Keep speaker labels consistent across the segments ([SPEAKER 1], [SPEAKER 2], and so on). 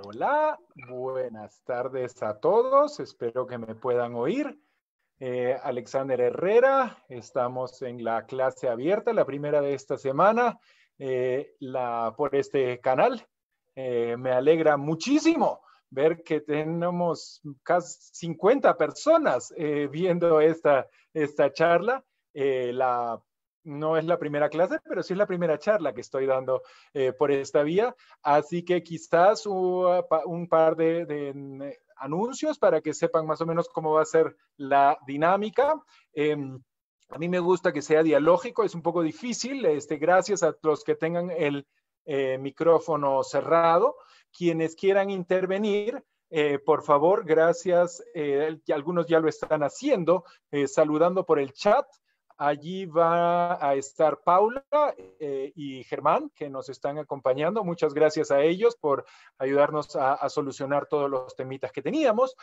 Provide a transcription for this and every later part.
[SPEAKER 1] Hola, buenas tardes a todos. Espero que me puedan oír. Alexander Herrera, estamos en la clase abierta, la primera de esta semana, por este canal. Me alegra muchísimo ver que tenemos casi 50 personas viendo esta charla. No es la primera clase, pero sí es la primera charla que estoy dando por esta vía. Así que quizás un par de anuncios para que sepan más o menos cómo va a ser la dinámica. A mí me gusta que sea dialógico, es un poco difícil, gracias a los que tengan el micrófono cerrado. Quienes quieran intervenir, por favor, gracias, algunos ya lo están haciendo, saludando por el chat. Allí va a estar Paula y Germán, que nos están acompañando. Muchas gracias a ellos por ayudarnos a solucionar todos los temitas que teníamos.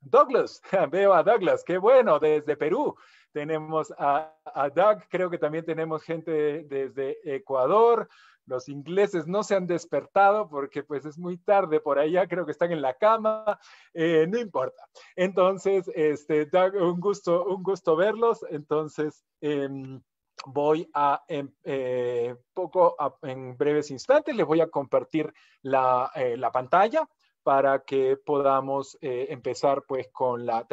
[SPEAKER 1] Douglas, veo a Douglas, qué bueno, desde Perú. Tenemos a Doug, creo que también tenemos gente desde Ecuador. Los ingleses no se han despertado porque pues es muy tarde por allá, creo que están en la cama, no importa. Entonces, Doug, un gusto verlos. Entonces, voy a, en breves instantes, les voy a compartir la pantalla para que podamos empezar pues con la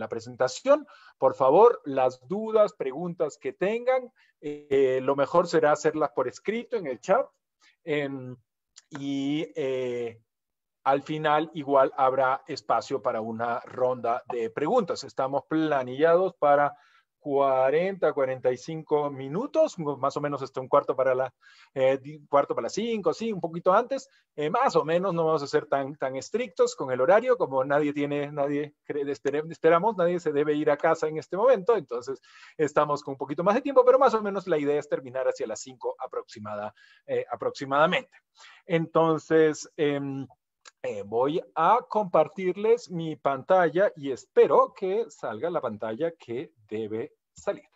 [SPEAKER 1] presentación. Por favor, las dudas, preguntas que tengan, lo mejor será hacerlas por escrito en el chat. Al final igual habrá espacio para una ronda de preguntas. Estamos planillados para 45 minutos, más o menos hasta un cuarto para las 5, sí, un poquito antes, más o menos. No vamos a ser tan estrictos con el horario, como esperamos, nadie se debe ir a casa en este momento, entonces estamos con un poquito más de tiempo, pero más o menos la idea es terminar hacia las 5 aproximadamente. Entonces, voy a compartirles mi pantalla y espero que salga la pantalla que debe salir.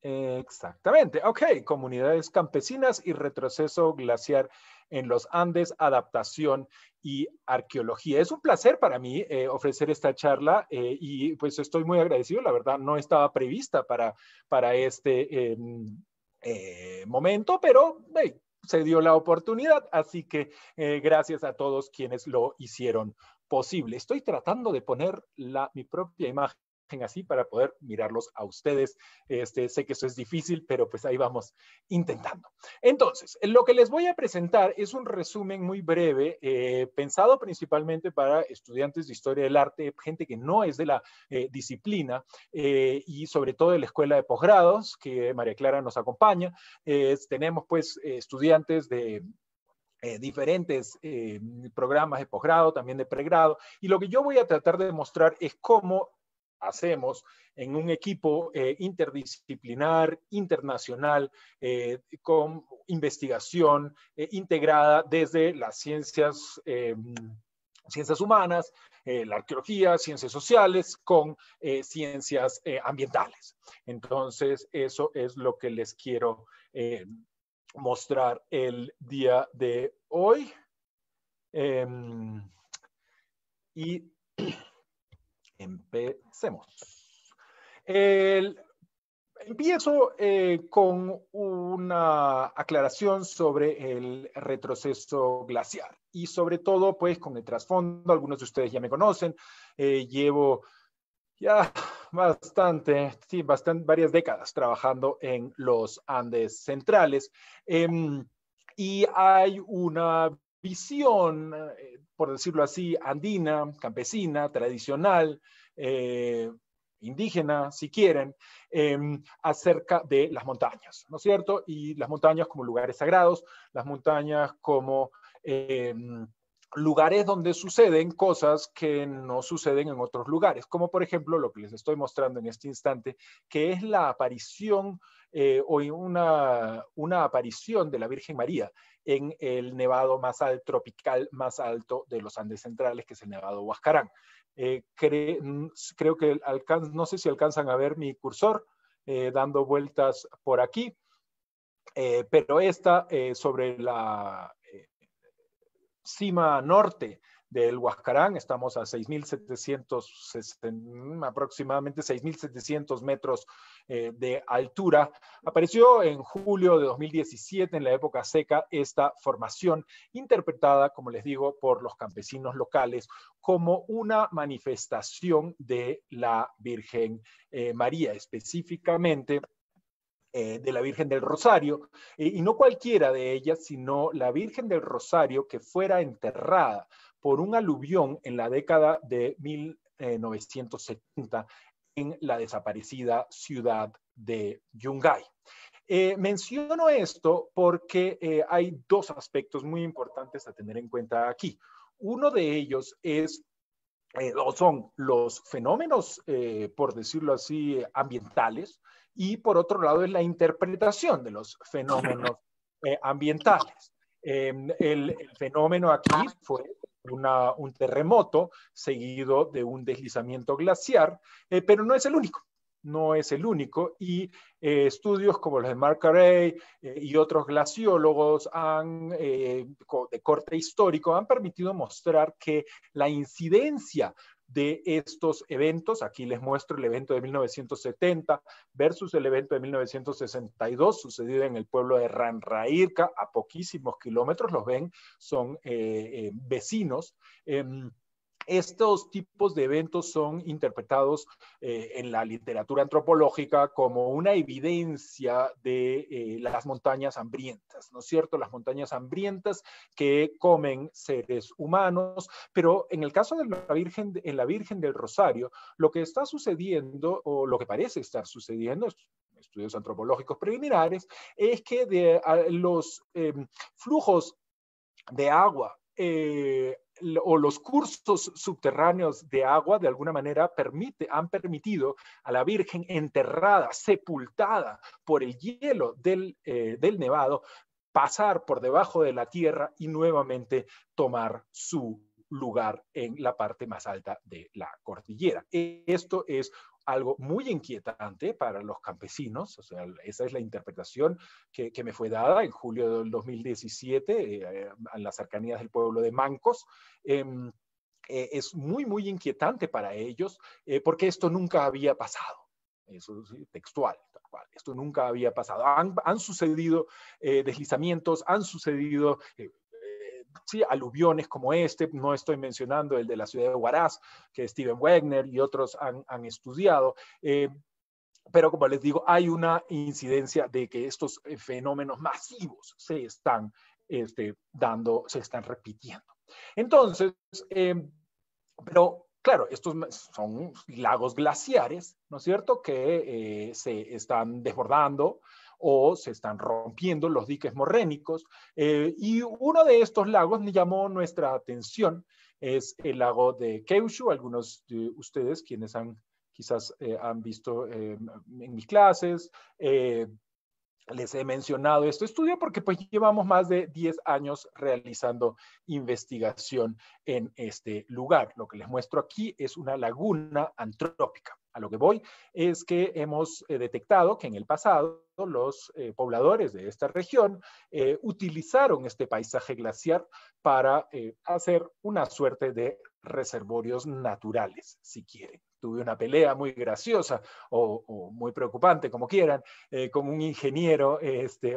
[SPEAKER 1] Exactamente. Ok, comunidades campesinas y retroceso glaciar en los Andes, adaptación y arqueología. Es un placer para mí ofrecer esta charla y pues estoy muy agradecido. La verdad no estaba prevista para este momento, pero se dio la oportunidad, así que gracias a todos quienes lo hicieron posible. Estoy tratando de poner mi propia imagen así para poder mirarlos a ustedes. Sé que eso es difícil, pero pues ahí vamos intentando. Entonces, lo que les voy a presentar es un resumen muy breve, pensado principalmente para estudiantes de historia del arte, gente que no es de la disciplina, y sobre todo de la escuela de posgrados, que María Clara nos acompaña. Tenemos pues estudiantes de diferentes programas de posgrado, también de pregrado, y lo que yo voy a tratar de mostrar es cómo hacemos en un equipo interdisciplinar, internacional, con investigación integrada desde las ciencias humanas, la arqueología, ciencias sociales, con ciencias ambientales. Entonces, eso es lo que les quiero mostrar el día de hoy. Y empecemos. Empiezo con una aclaración sobre el retroceso glaciar y sobre todo pues con el trasfondo. Algunos de ustedes ya me conocen. Llevo ya varias décadas trabajando en los Andes centrales, y hay una visión, por decirlo así, andina, campesina, tradicional, indígena, si quieren, acerca de las montañas, ¿no es cierto? Y las montañas como lugares sagrados, las montañas como lugares donde suceden cosas que no suceden en otros lugares, como por ejemplo lo que les estoy mostrando en este instante, que es la aparición o una aparición de la Virgen María en el nevado tropical más alto de los Andes centrales, que es el nevado Huascarán. Creo que no sé si alcanzan a ver mi cursor dando vueltas por aquí. pero esta sobre la cima norte del Huascarán, estamos a 6.700, aproximadamente 6.700 metros de altura. Apareció en julio de 2017, en la época seca, esta formación interpretada, como les digo, por los campesinos locales como una manifestación de la Virgen María, específicamente de la Virgen del Rosario, y no cualquiera de ellas, sino la Virgen del Rosario que fuera enterrada por un aluvión en la década de 1970 en la desaparecida ciudad de Yungay. Menciono esto porque hay dos aspectos muy importantes a tener en cuenta aquí. Uno de ellos es o son los fenómenos, por decirlo así, ambientales, y por otro lado es la interpretación de los fenómenos ambientales. El fenómeno aquí fue un terremoto seguido de un deslizamiento glaciar, pero no es el único. No es el único, y estudios como los de Mark Carey y otros glaciólogos de corte histórico han permitido mostrar que la incidencia de estos eventos, aquí les muestro el evento de 1970 versus el evento de 1962, sucedido en el pueblo de Ranraírca, a poquísimos kilómetros, los ven, son vecinos. Estos tipos de eventos son interpretados en la literatura antropológica como una evidencia de las montañas hambrientas, ¿no es cierto? Las montañas hambrientas que comen seres humanos, pero en el caso de en la Virgen del Rosario, lo que está sucediendo, o lo que parece estar sucediendo, estudios antropológicos preliminares, es que los flujos de agua o los cursos subterráneos de agua de alguna manera han permitido a la Virgen enterrada, sepultada por el hielo del nevado, pasar por debajo de la tierra y nuevamente tomar su lugar en la parte más alta de la cordillera. Esto es algo muy inquietante para los campesinos, o sea, esa es la interpretación que me fue dada en julio del 2017 en las cercanías del pueblo de Mancos. Es muy, muy inquietante para ellos porque esto nunca había pasado. Eso es textual, tal cual. Esto nunca había pasado. Han sucedido deslizamientos, han sucedido sí, aluviones como este, no estoy mencionando el de la ciudad de Huaraz, que Steven Wegner y otros han estudiado, pero como les digo, hay una incidencia de que estos fenómenos masivos se están se están repitiendo. Entonces, pero claro, estos son lagos glaciares, ¿no es cierto?, que se están desbordando o se están rompiendo los diques morrénicos. Y uno de estos lagos me llamó nuestra atención, es el lago de Keushu. Algunos de ustedes, quienes quizás han visto en mis clases, les he mencionado este estudio porque pues llevamos más de 10 años realizando investigación en este lugar. Lo que les muestro aquí es una laguna antrópica. A lo que voy es que hemos detectado que en el pasado los pobladores de esta región utilizaron este paisaje glaciar para hacer una suerte de reservorios naturales, si quieren. Tuve una pelea muy graciosa o muy preocupante, como quieran, con un ingeniero.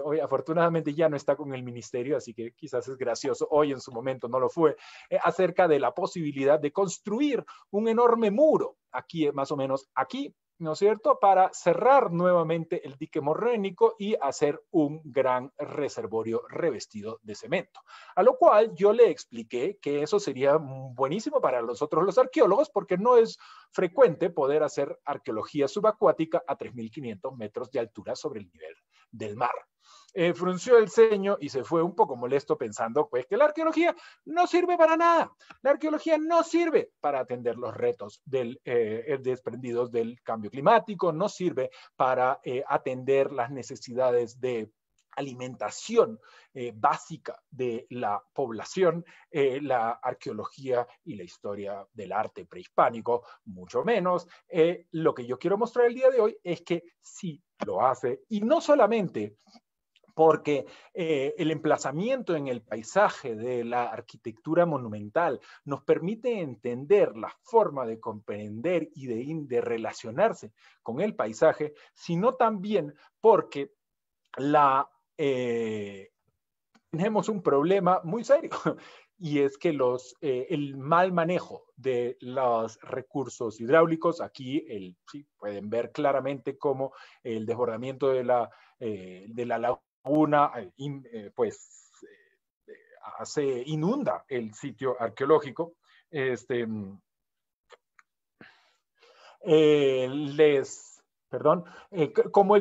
[SPEAKER 1] Hoy afortunadamente ya no está con el ministerio, así que quizás es gracioso, hoy en su momento no lo fue, acerca de la posibilidad de construir un enorme muro, aquí más o menos aquí, ¿no es cierto?, para cerrar nuevamente el dique morrénico y hacer un gran reservorio revestido de cemento. A lo cual yo le expliqué que eso sería buenísimo para nosotros los arqueólogos, porque no es frecuente poder hacer arqueología subacuática a 3.500 metros de altura sobre el nivel del mar. Frunció el ceño y se fue un poco molesto pensando pues que la arqueología no sirve para nada. La arqueología no sirve para atender los retos desprendidos del cambio climático, no sirve para atender las necesidades de alimentación básica de la población, la arqueología y la historia del arte prehispánico, mucho menos. Lo que yo quiero mostrar el día de hoy es que sí lo hace, y no solamente porque el emplazamiento en el paisaje de la arquitectura monumental nos permite entender la forma de comprender y de relacionarse con el paisaje, sino también porque tenemos un problema muy serio, y es que el mal manejo de los recursos hidráulicos, aquí sí, pueden ver claramente cómo el desbordamiento de la laguna pues inunda el sitio arqueológico. Perdón, cómo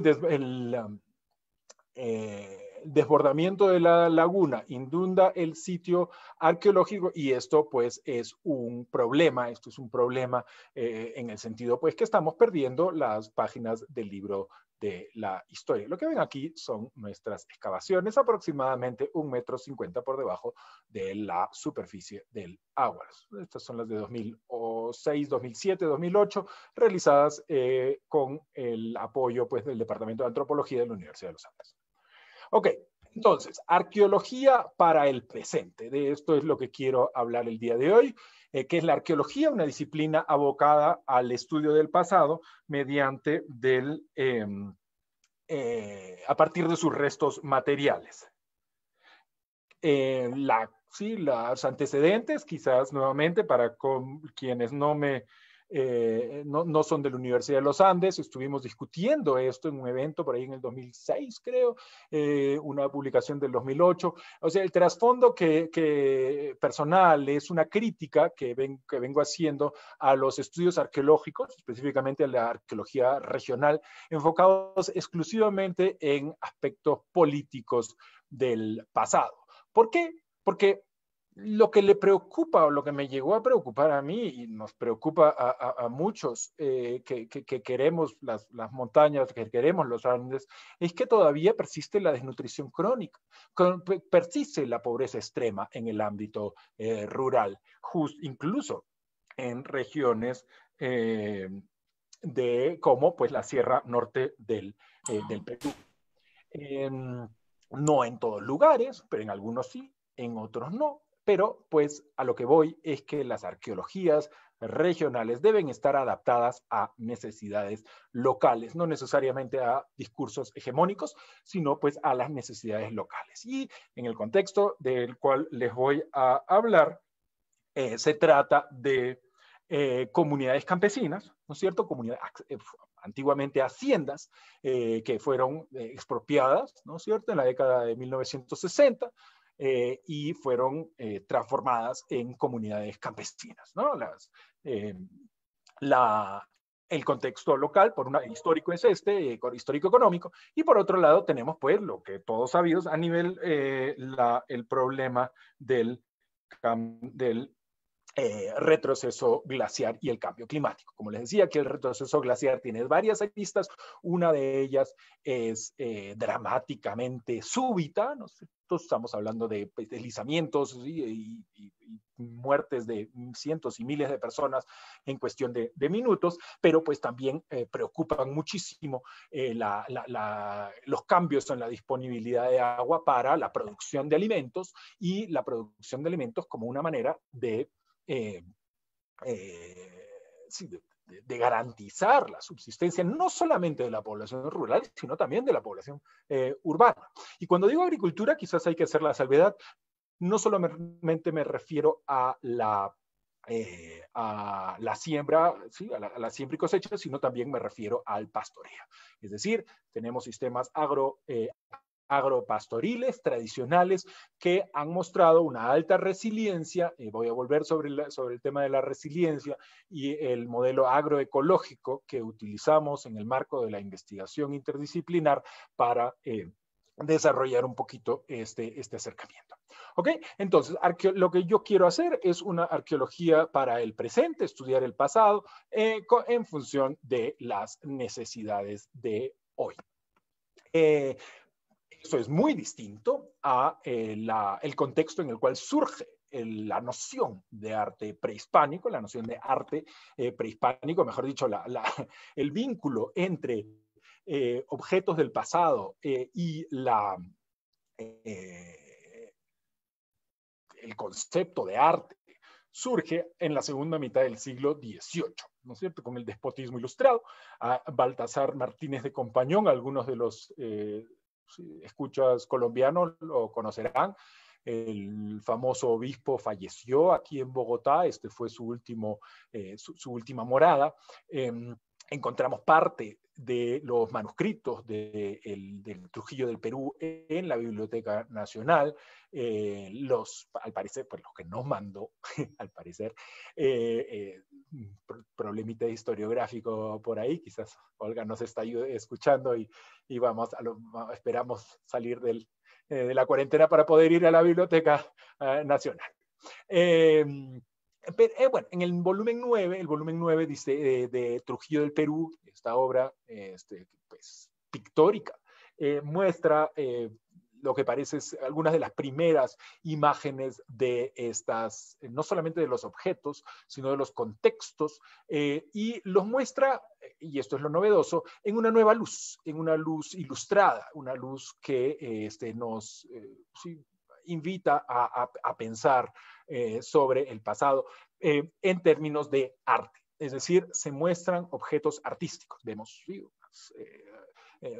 [SPEAKER 1] desbordamiento de la laguna inunda el sitio arqueológico, y esto pues es un problema. Esto es un problema en el sentido pues que estamos perdiendo las páginas del libro de la historia. Lo que ven aquí son nuestras excavaciones, aproximadamente 1,50 metros por debajo de la superficie del agua. Estas son las de 2006, 2007, 2008, realizadas con el apoyo pues del Departamento de Antropología de la Universidad de los Andes. Ok, entonces, arqueología para el presente. De esto es lo que quiero hablar el día de hoy, que es la arqueología, una disciplina abocada al estudio del pasado mediante a partir de sus restos materiales. Los antecedentes, quizás nuevamente para quienes no son de la Universidad de los Andes, estuvimos discutiendo esto en un evento por ahí en el 2006, creo, una publicación del 2008. O sea, el trasfondo personal es una crítica que vengo haciendo a los estudios arqueológicos, específicamente a la arqueología regional, enfocados exclusivamente en aspectos políticos del pasado. ¿Por qué? Porque lo que le preocupa, o lo que me llegó a preocupar a mí, y nos preocupa a muchos que queremos las montañas, que queremos los Andes, es que todavía persiste la desnutrición crónica, persiste la pobreza extrema en el ámbito rural, incluso en regiones como pues la Sierra Norte del Perú. No en todos lugares, pero en algunos sí, en otros no. Pero pues a lo que voy es que las arqueologías regionales deben estar adaptadas a necesidades locales, no necesariamente a discursos hegemónicos, sino pues a las necesidades locales. Y en el contexto del cual les voy a hablar, se trata de comunidades campesinas, ¿no es cierto? Antiguamente haciendas que fueron expropiadas, ¿no es cierto?, en la década de 1960 y fueron transformadas en comunidades campesinas, ¿no? El contexto local, por un lado, histórico es histórico-económico, y por otro lado tenemos pues lo que todos sabidos a nivel el problema del retroceso glaciar y el cambio climático. Como les decía, que el retroceso glaciar tiene varias aristas. Una de ellas es dramáticamente súbita, ¿no? Entonces estamos hablando de deslizamientos y muertes de cientos y miles de personas en cuestión de minutos, pero pues también preocupan muchísimo los cambios en la disponibilidad de agua para la producción de alimentos, y la producción de alimentos como una manera de garantizar la subsistencia no solamente de la población rural, sino también de la población urbana. Y cuando digo agricultura, quizás hay que hacer la salvedad, no solamente me refiero a la siembra, ¿sí?, a la siembra y cosecha, sino también me refiero al pastoreo. Es decir, tenemos sistemas agropastoriles tradicionales que han mostrado una alta resiliencia. Voy a volver sobre el tema de la resiliencia y el modelo agroecológico que utilizamos en el marco de la investigación interdisciplinar para desarrollar un poquito este acercamiento. ¿Ok? Entonces, lo que yo quiero hacer es una arqueología para el presente, estudiar el pasado en función de las necesidades de hoy. Esto es muy distinto a el contexto en el cual surge la noción de arte prehispánico, la noción de arte prehispánico, mejor dicho, el vínculo entre objetos del pasado y el concepto de arte surge en la segunda mitad del siglo XVIII, ¿no es cierto?, con el despotismo ilustrado. A Baltasar Martínez de Compañón, algunos de los escuchas colombianos lo conocerán. El famoso obispo falleció aquí en Bogotá, este fue su última morada. Encontramos parte de los manuscritos del Trujillo del Perú en la Biblioteca Nacional. Al parecer, pues los que nos mandó, al parecer, problemita historiográfico por ahí, quizás Olga nos está escuchando y esperamos salir de la cuarentena para poder ir a la Biblioteca Nacional. Bueno, en el volumen 9 dice, de Trujillo del Perú, esta obra pues, pictórica, muestra lo que parece es algunas de las primeras imágenes de estas, no solamente de los objetos, sino de los contextos, y los muestra, y esto es lo novedoso, en una nueva luz, en una luz ilustrada, una luz que nos invita a pensar sobre el pasado en términos de arte. Es decir, se muestran objetos artísticos. Vemos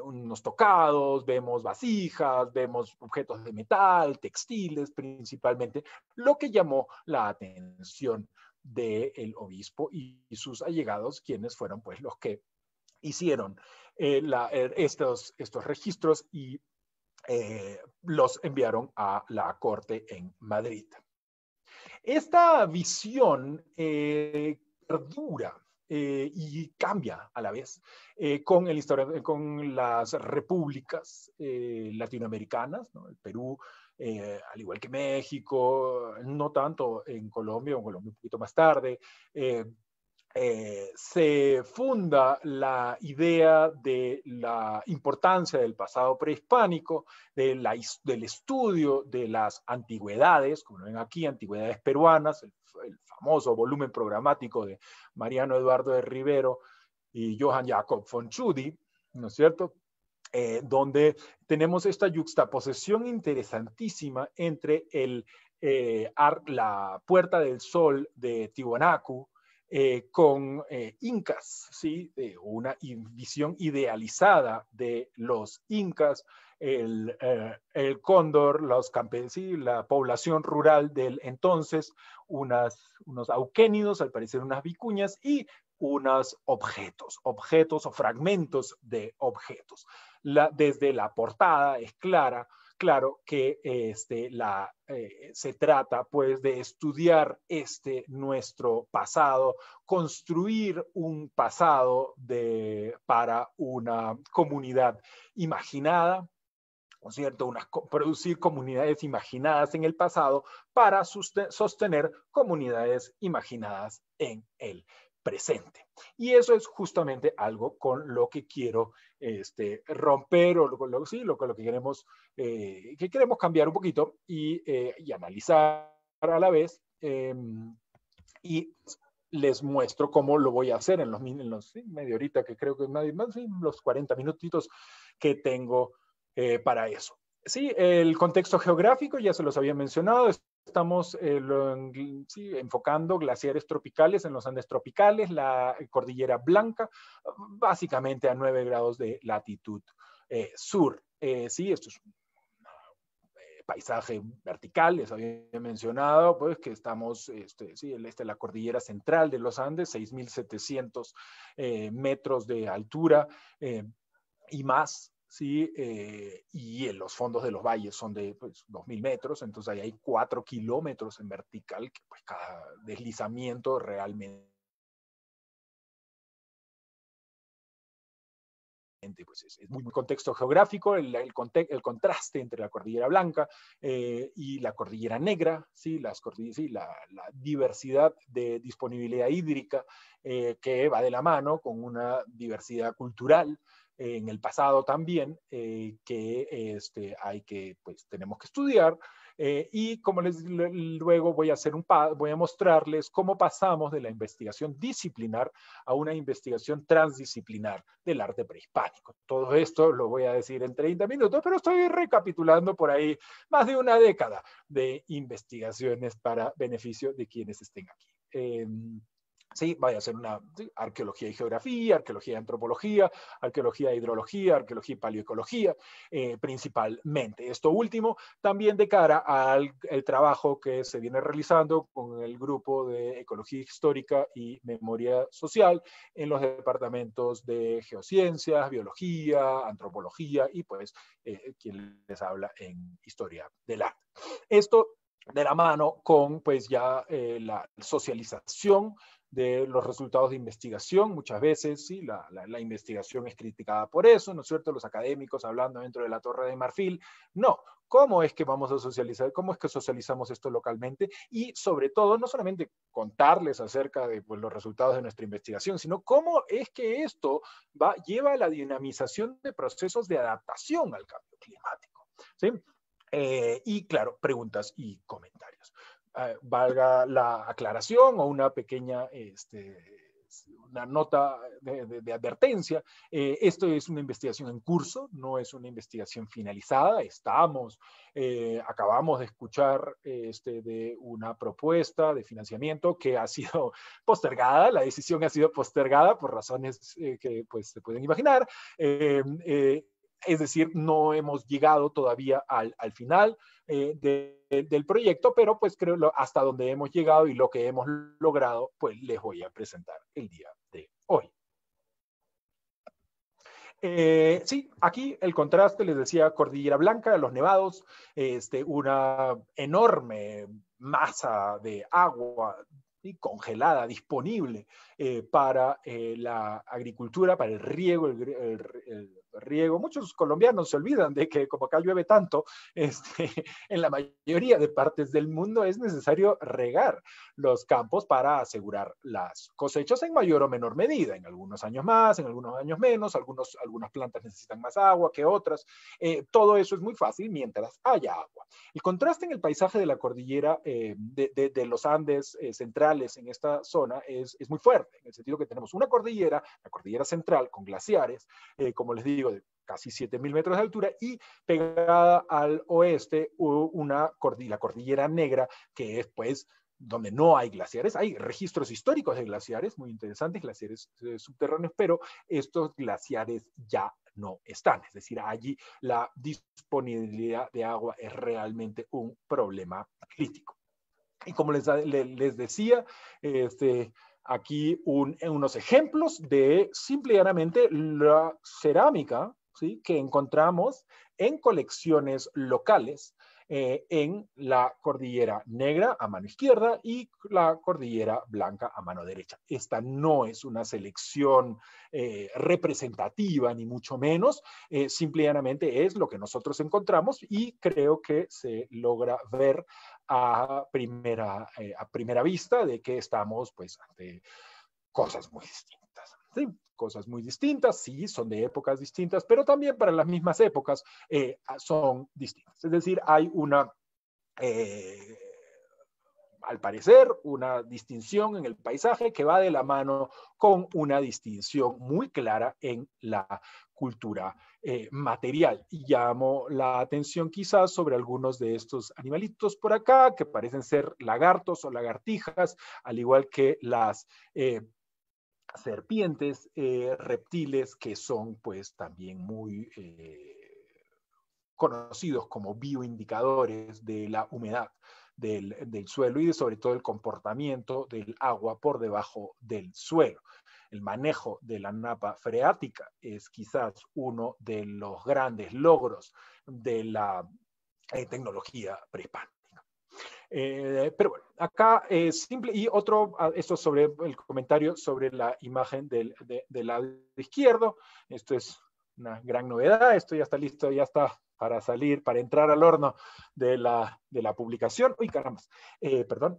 [SPEAKER 1] unos tocados, vemos vasijas, vemos objetos de metal, textiles principalmente, lo que llamó la atención del obispo y sus allegados, quienes fueron pues los que hicieron estos registros y los enviaron a la corte en Madrid. Esta visión perdura y cambia a la vez con las repúblicas latinoamericanas, ¿no? El Perú, al igual que México, no tanto en Colombia un poquito más tarde. Se funda la idea de la importancia del pasado prehispánico, del estudio de las antigüedades, como ven aquí, antigüedades peruanas, el famoso volumen programático de Mariano Eduardo de Rivero y Johann Jakob von Tschudi, ¿no es cierto?, donde tenemos esta yuxtaposición interesantísima entre la Puerta del Sol de Tiwanaku, con incas, ¿sí? Una visión idealizada de los incas, el cóndor, los campesinos, la población rural del entonces, unos auquénidos, al parecer unas vicuñas, y unos objetos o fragmentos de objetos. Desde la portada es claro que se trata pues de estudiar nuestro pasado, construir un pasado para una comunidad imaginada, ¿no es cierto? Producir comunidades imaginadas en el pasado para sostener comunidades imaginadas en el presente. Y eso es justamente algo con lo que quiero romper, o lo que queremos cambiar un poquito y analizar a la vez. Y les muestro cómo lo voy a hacer en los media horita, que creo que más los 40 minutitos que tengo para eso. Sí, el contexto geográfico ya se los había mencionado. Estamos enfocando glaciares tropicales en los Andes tropicales, la Cordillera Blanca, básicamente a 9 grados de latitud sur. Sí, esto es un paisaje vertical, les había mencionado, pues que estamos, la cordillera central de los Andes, 6.700 metros de altura y más. ¿Sí? Y en los fondos de los valles son de 2.000 metros, entonces ahí hay 4 kilómetros en vertical, que pues cada deslizamiento realmente pues es muy contexto geográfico, el contraste entre la Cordillera Blanca y la Cordillera Negra, ¿sí? La diversidad de disponibilidad hídrica que va de la mano con una diversidad cultural en el pasado también, que tenemos que estudiar Y como luego voy a mostrarles cómo pasamos de la investigación disciplinar a una investigación transdisciplinar del arte prehispánico. Todo esto lo voy a decir en 30 minutos, pero estoy recapitulando por ahí más de una década de investigaciones para beneficio de quienes estén aquí. Sí, vaya a ser una arqueología y geografía, arqueología y antropología, arqueología e hidrología, arqueología y paleoecología, principalmente. Esto último también de cara al el trabajo que se viene realizando con el grupo de ecología histórica y memoria social en los departamentos de geociencias, biología, antropología y pues quien les habla en historia del arte. Esto de la mano con pues ya la socialización de los resultados de investigación. Muchas veces, sí, la investigación es criticada por eso, ¿no es cierto? Los académicos hablando dentro de la Torre de Marfil. No, ¿cómo es que vamos a socializar? ¿Cómo es que socializamos esto localmente? Y sobre todo, no solamente contarles acerca de pues, los resultados de nuestra investigación, sino cómo es que esto lleva a la dinamización de procesos de adaptación al cambio climático, ¿sí? Y claro, preguntas y comentarios. Valga la aclaración o una pequeña una nota de advertencia. Esto es una investigación en curso, no es una investigación finalizada. Acabamos de escuchar de una propuesta de financiamiento que ha sido postergada. La decisión ha sido postergada por razones que pues, se pueden imaginar. Es decir, no hemos llegado todavía al final del proyecto, pero pues creo hasta donde hemos llegado y lo que hemos logrado, pues les voy a presentar el día de hoy. Sí, aquí el contraste, les decía, Cordillera Blanca, los nevados, una enorme masa de agua congelada disponible para la agricultura, para el riego, el riego. Muchos colombianos se olvidan de que como acá llueve tanto, en la mayoría de partes del mundo es necesario regar los campos para asegurar las cosechas en mayor o menor medida, en algunos años más, en algunos años menos, algunas plantas necesitan más agua que otras. Todo eso es muy fácil mientras haya agua. El contraste en el paisaje de la cordillera de los Andes centrales en esta zona es muy fuerte, en el sentido que tenemos una cordillera, la cordillera central, con glaciares, como les digo, de casi 7.000 metros de altura, y pegada al oeste la cordillera negra, que es pues donde no hay glaciares. Hay registros históricos de glaciares, muy interesantes, glaciares subterráneos, pero estos glaciares ya no están. Es decir, allí la disponibilidad de agua es realmente un problema crítico. Y como les decía, aquí unos ejemplos de simple y llanamente la cerámica, ¿sí?, que encontramos en colecciones locales en la cordillera negra a mano izquierda y la cordillera blanca a mano derecha. Esta no es una selección representativa, ni mucho menos, simple y llanamente es lo que nosotros encontramos y creo que se logra ver a primera vista de que estamos pues ante cosas muy distintas. ¿Sí? Cosas muy distintas, sí, son de épocas distintas, pero también para las mismas épocas son distintas. Es decir, hay al parecer, una distinción en el paisaje que va de la mano con una distinción muy clara en la cultura material. Y llamo la atención quizás sobre algunos de estos animalitos por acá, que parecen ser lagartos o lagartijas, al igual que las serpientes, reptiles, que son pues también muy conocidos como bioindicadores de la humedad del suelo y sobre todo el comportamiento del agua por debajo del suelo. El manejo de la napa freática es quizás uno de los grandes logros de la tecnología prehispánica. Pero bueno, acá es simple. Y esto sobre el comentario sobre la imagen del lado izquierdo. Esto es una gran novedad. Esto ya está listo, ya está para salir, para entrar al horno de la publicación. Uy, caramba, perdón.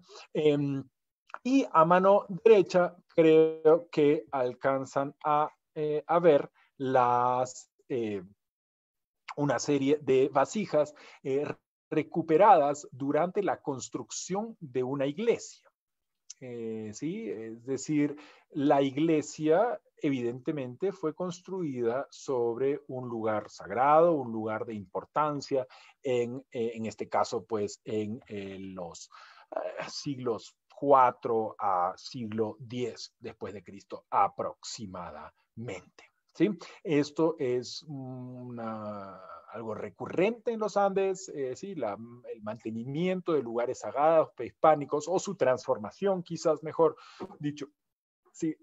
[SPEAKER 1] Y a mano derecha creo que alcanzan a ver una serie de vasijas recuperadas durante la construcción de una iglesia. ¿Sí? Es decir, la iglesia evidentemente fue construida sobre un lugar sagrado, un lugar de importancia, en este caso, pues, en los siglos 4 a siglo 10 después de Cristo aproximadamente. ¿Sí? Esto es algo recurrente en los Andes, ¿sí? El mantenimiento de lugares sagrados prehispánicos o su transformación, quizás mejor dicho, ¿sí?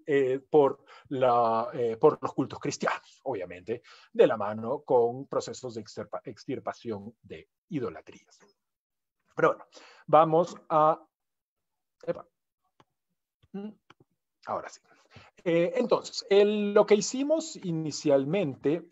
[SPEAKER 1] Por los cultos cristianos, obviamente, de la mano con procesos de extirpación de idolatrías. Pero bueno, vamos a... Ahora sí. Entonces, lo que hicimos inicialmente,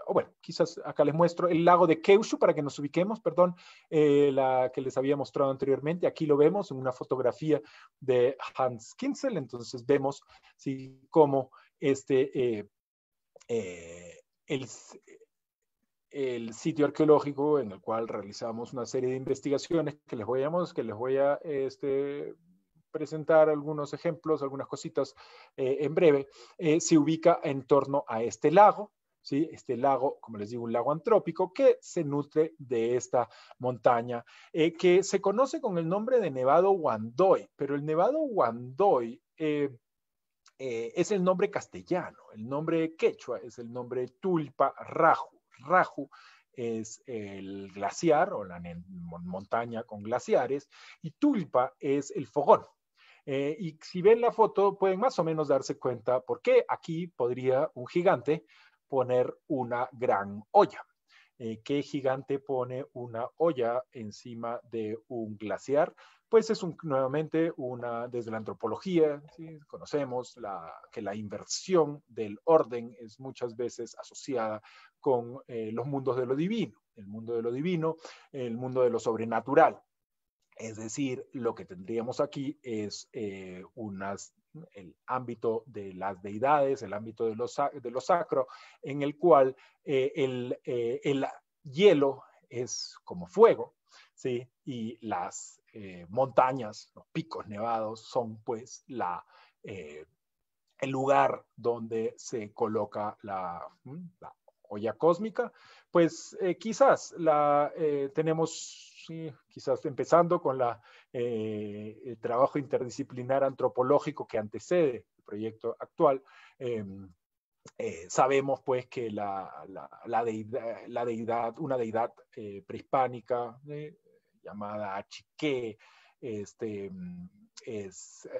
[SPEAKER 1] bueno, quizás acá les muestro el lago de Kyushu para que nos ubiquemos, perdón, la que les había mostrado anteriormente. Aquí lo vemos en una fotografía de Hans Kinzel. Entonces vemos cómo el sitio arqueológico en el cual realizamos una serie de investigaciones que les voy a presentar algunos ejemplos, algunas cositas en breve, se ubica en torno a este lago, ¿sí? Este lago, como les digo, un lago antrópico que se nutre de esta montaña, que se conoce con el nombre de Nevado Wandoy, pero el Nevado Wandoy es el nombre castellano, el nombre quechua es el nombre Tulpa Raju. Raju es el glaciar o la montaña con glaciares y Tulpa es el fogón. Y si ven la foto pueden más o menos darse cuenta por qué aquí podría un gigante poner una gran olla. ¿Qué gigante pone una olla encima de un glaciar? Pues es nuevamente desde la antropología, ¿sí? Conocemos que la inversión del orden es muchas veces asociada con los mundos de lo divino, el mundo de lo divino, el mundo de lo sobrenatural. Es decir, lo que tendríamos aquí es el ámbito de las deidades, el ámbito de lo sacro, en el cual el hielo es como fuego, ¿sí? Y las montañas, los picos nevados son pues el lugar donde se coloca la olla cósmica. Pues quizás tenemos, sí, quizás empezando con el trabajo interdisciplinar antropológico que antecede el proyecto actual, sabemos pues que una deidad prehispánica llamada Achique,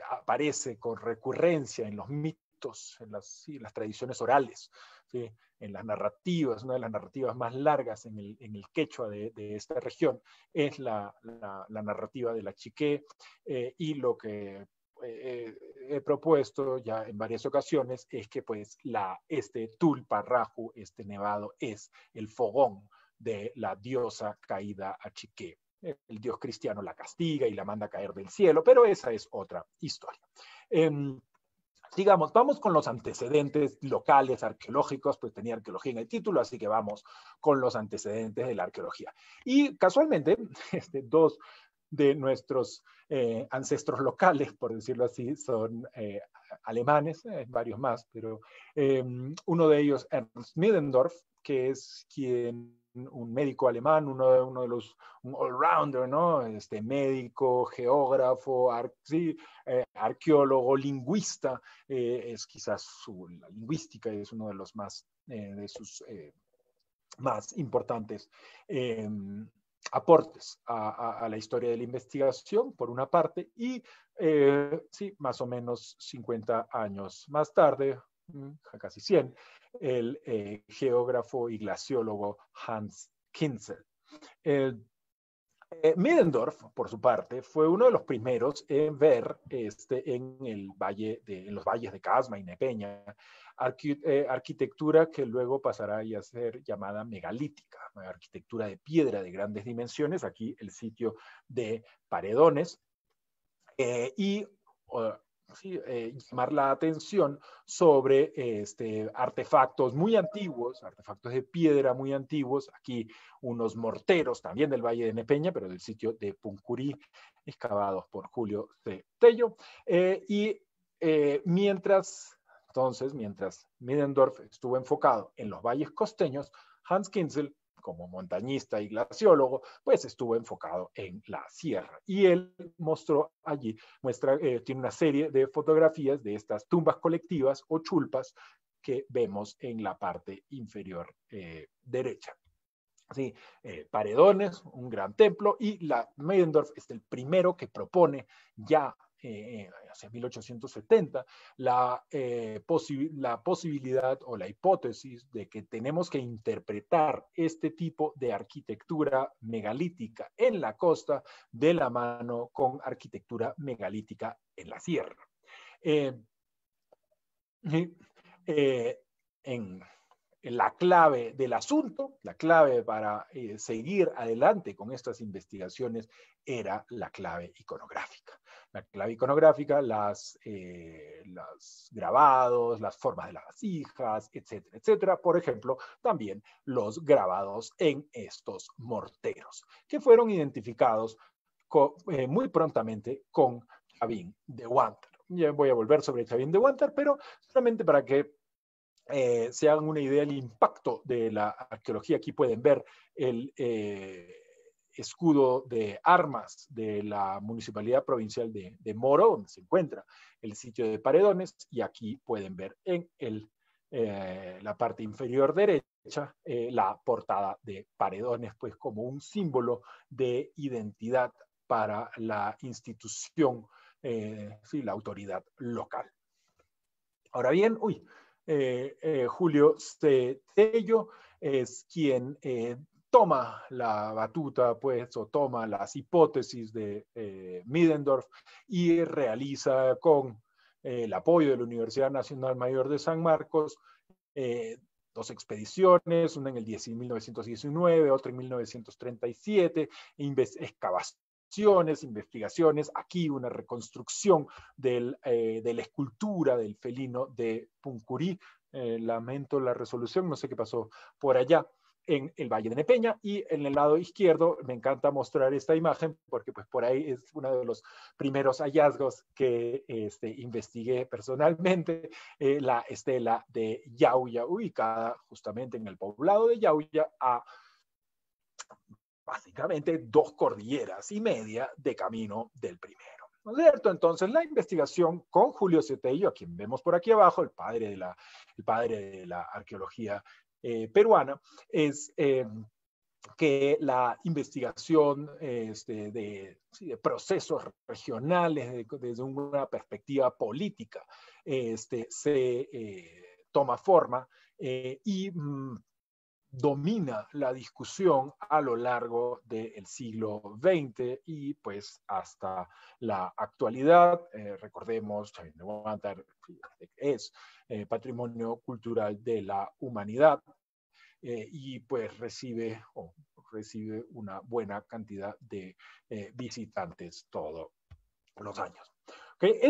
[SPEAKER 1] aparece con recurrencia en los mitos, en las tradiciones orales, ¿sí? En las narrativas. Una de las narrativas más largas en el quechua de esta región es la narrativa de la Chique, y lo que he propuesto ya en varias ocasiones es que pues este Tulpa Raju, este nevado, es el fogón de la diosa caída Achique. El dios cristiano la castiga y la manda a caer del cielo, pero esa es otra historia. Digamos, vamos con los antecedentes locales, arqueológicos, pues tenía arqueología en el título, así que vamos con los antecedentes de la arqueología. Y casualmente, dos de nuestros ancestros locales, por decirlo así, son alemanes, varios más, pero uno de ellos, Ernst Middendorf, que es un médico alemán, uno de los, un all-rounder, ¿no? Médico, geógrafo, arqueólogo, lingüista, es quizás la lingüística es uno de los más, de sus más importantes aportes a la historia de la investigación, por una parte, y sí, más o menos 50 años más tarde, casi 100, el geógrafo y glaciólogo Hans Kinzel. Middendorf, por su parte, fue uno de los primeros en ver en los valles de Casma y Nepeña arquitectura que luego pasará a ser llamada megalítica, arquitectura de piedra de grandes dimensiones. Aquí el sitio de Paredones, y sí, llamar la atención sobre artefactos muy antiguos, artefactos de piedra muy antiguos. Aquí unos morteros también del Valle de Nepeña, pero del sitio de Puncurí, excavados por Julio C. Tello. Mientras Middendorf estuvo enfocado en los valles costeños, Hans Kinzel, como montañista y glaciólogo, pues estuvo enfocado en la sierra. Y él mostró allí, tiene una serie de fotografías de estas tumbas colectivas o chulpas que vemos en la parte inferior derecha. Sí, Paredones, un gran templo, y Middendorf es el primero que propone ya hacia 1870 la posibilidad o la hipótesis de que tenemos que interpretar este tipo de arquitectura megalítica en la costa de la mano con arquitectura megalítica en la sierra. La clave del asunto, la clave para seguir adelante con estas investigaciones era la clave iconográfica. La clave iconográfica, los grabados, las formas de las vasijas, etcétera, etcétera. Por ejemplo, también los grabados en estos morteros, que fueron identificados muy prontamente con Chavín de Wanter. Ya voy a volver sobre Chavín de Wanter, pero solamente para que se hagan una idea del impacto de la arqueología. Aquí pueden ver el escudo de armas de la Municipalidad Provincial de Moro, donde se encuentra el sitio de Paredones, y aquí pueden ver en la parte inferior derecha la portada de Paredones, pues como un símbolo de identidad para la institución, sí, la autoridad local. Ahora bien, Julio C. Tello es quien toma la batuta, pues, o toma las hipótesis de Middendorf y realiza con el apoyo de la Universidad Nacional Mayor de San Marcos dos expediciones, una en el 1919, otra en 1937, excavaciones, investigaciones, aquí una reconstrucción de la escultura del felino de Puncurí. Lamento la resolución, no sé qué pasó por allá en el Valle de Nepeña, y en el lado izquierdo me encanta mostrar esta imagen porque pues por ahí es uno de los primeros hallazgos que investigué personalmente, la estela de Yauya, ubicada justamente en el poblado de Yauya, a básicamente 2 cordilleras y media de camino del primero. ¿No es cierto? Entonces, la investigación con Julio C. Tello, a quien vemos por aquí abajo, el padre de la arqueología peruana, es que la investigación de procesos regionales desde una perspectiva política se toma forma y domina la discusión a lo largo del siglo XX y pues hasta la actualidad. Recordemos, Chavín de Wanter es patrimonio cultural de la humanidad y pues recibe una buena cantidad de visitantes todos los años. Okay.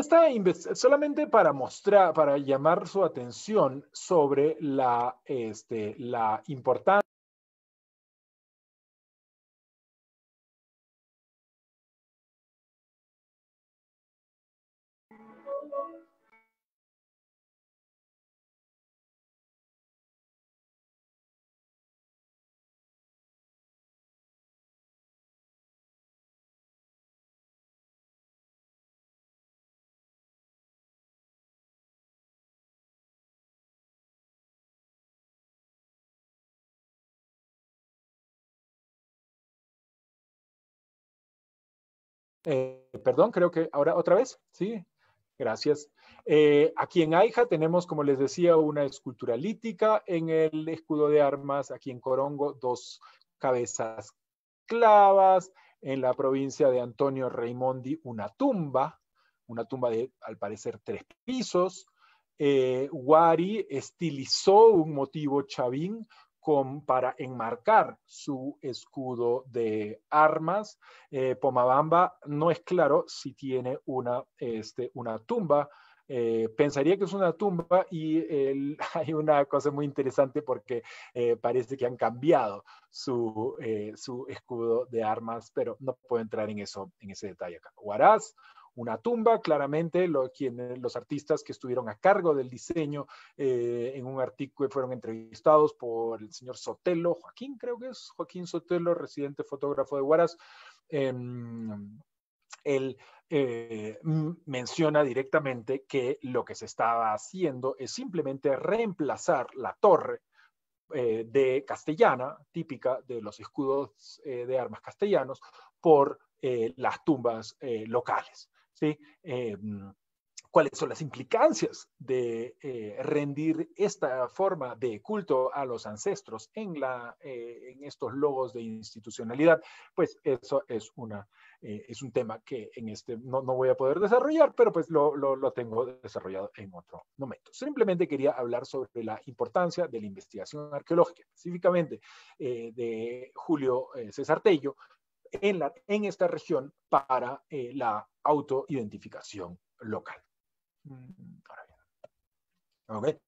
[SPEAKER 1] Solamente para mostrar, para llamar su atención sobre la importancia perdón, creo que ahora otra vez, sí, gracias. Aquí en Aija tenemos, como les decía, una escultura lítica en el escudo de armas. Aquí en Corongo, 2 cabezas clavas. En la provincia de Antonio Raimondi, una tumba de, al parecer, 3 pisos. Huari estilizó un motivo chavín para enmarcar su escudo de armas. Pomabamba no es claro si tiene una tumba. Pensaría que es una tumba y hay una cosa muy interesante porque parece que han cambiado su escudo de armas, pero no puedo entrar en ese detalle acá. Huaraz, una tumba, claramente los artistas que estuvieron a cargo del diseño en un artículo fueron entrevistados por el señor Sotelo, Joaquín creo que es, Joaquín Sotelo, residente fotógrafo de Huaraz. Él menciona directamente que lo que se estaba haciendo es simplemente reemplazar la torre de castellana, típica de los escudos de armas castellanos, por las tumbas locales. ¿Sí? ¿Cuáles son las implicancias de rendir esta forma de culto a los ancestros en estos logos de institucionalidad? Pues eso es un tema que no voy a poder desarrollar, pero pues lo tengo desarrollado en otro momento. Simplemente quería hablar sobre la importancia de la investigación arqueológica, específicamente de Julio César Tello, en esta región para la autoidentificación local. Ahora bien. Okay.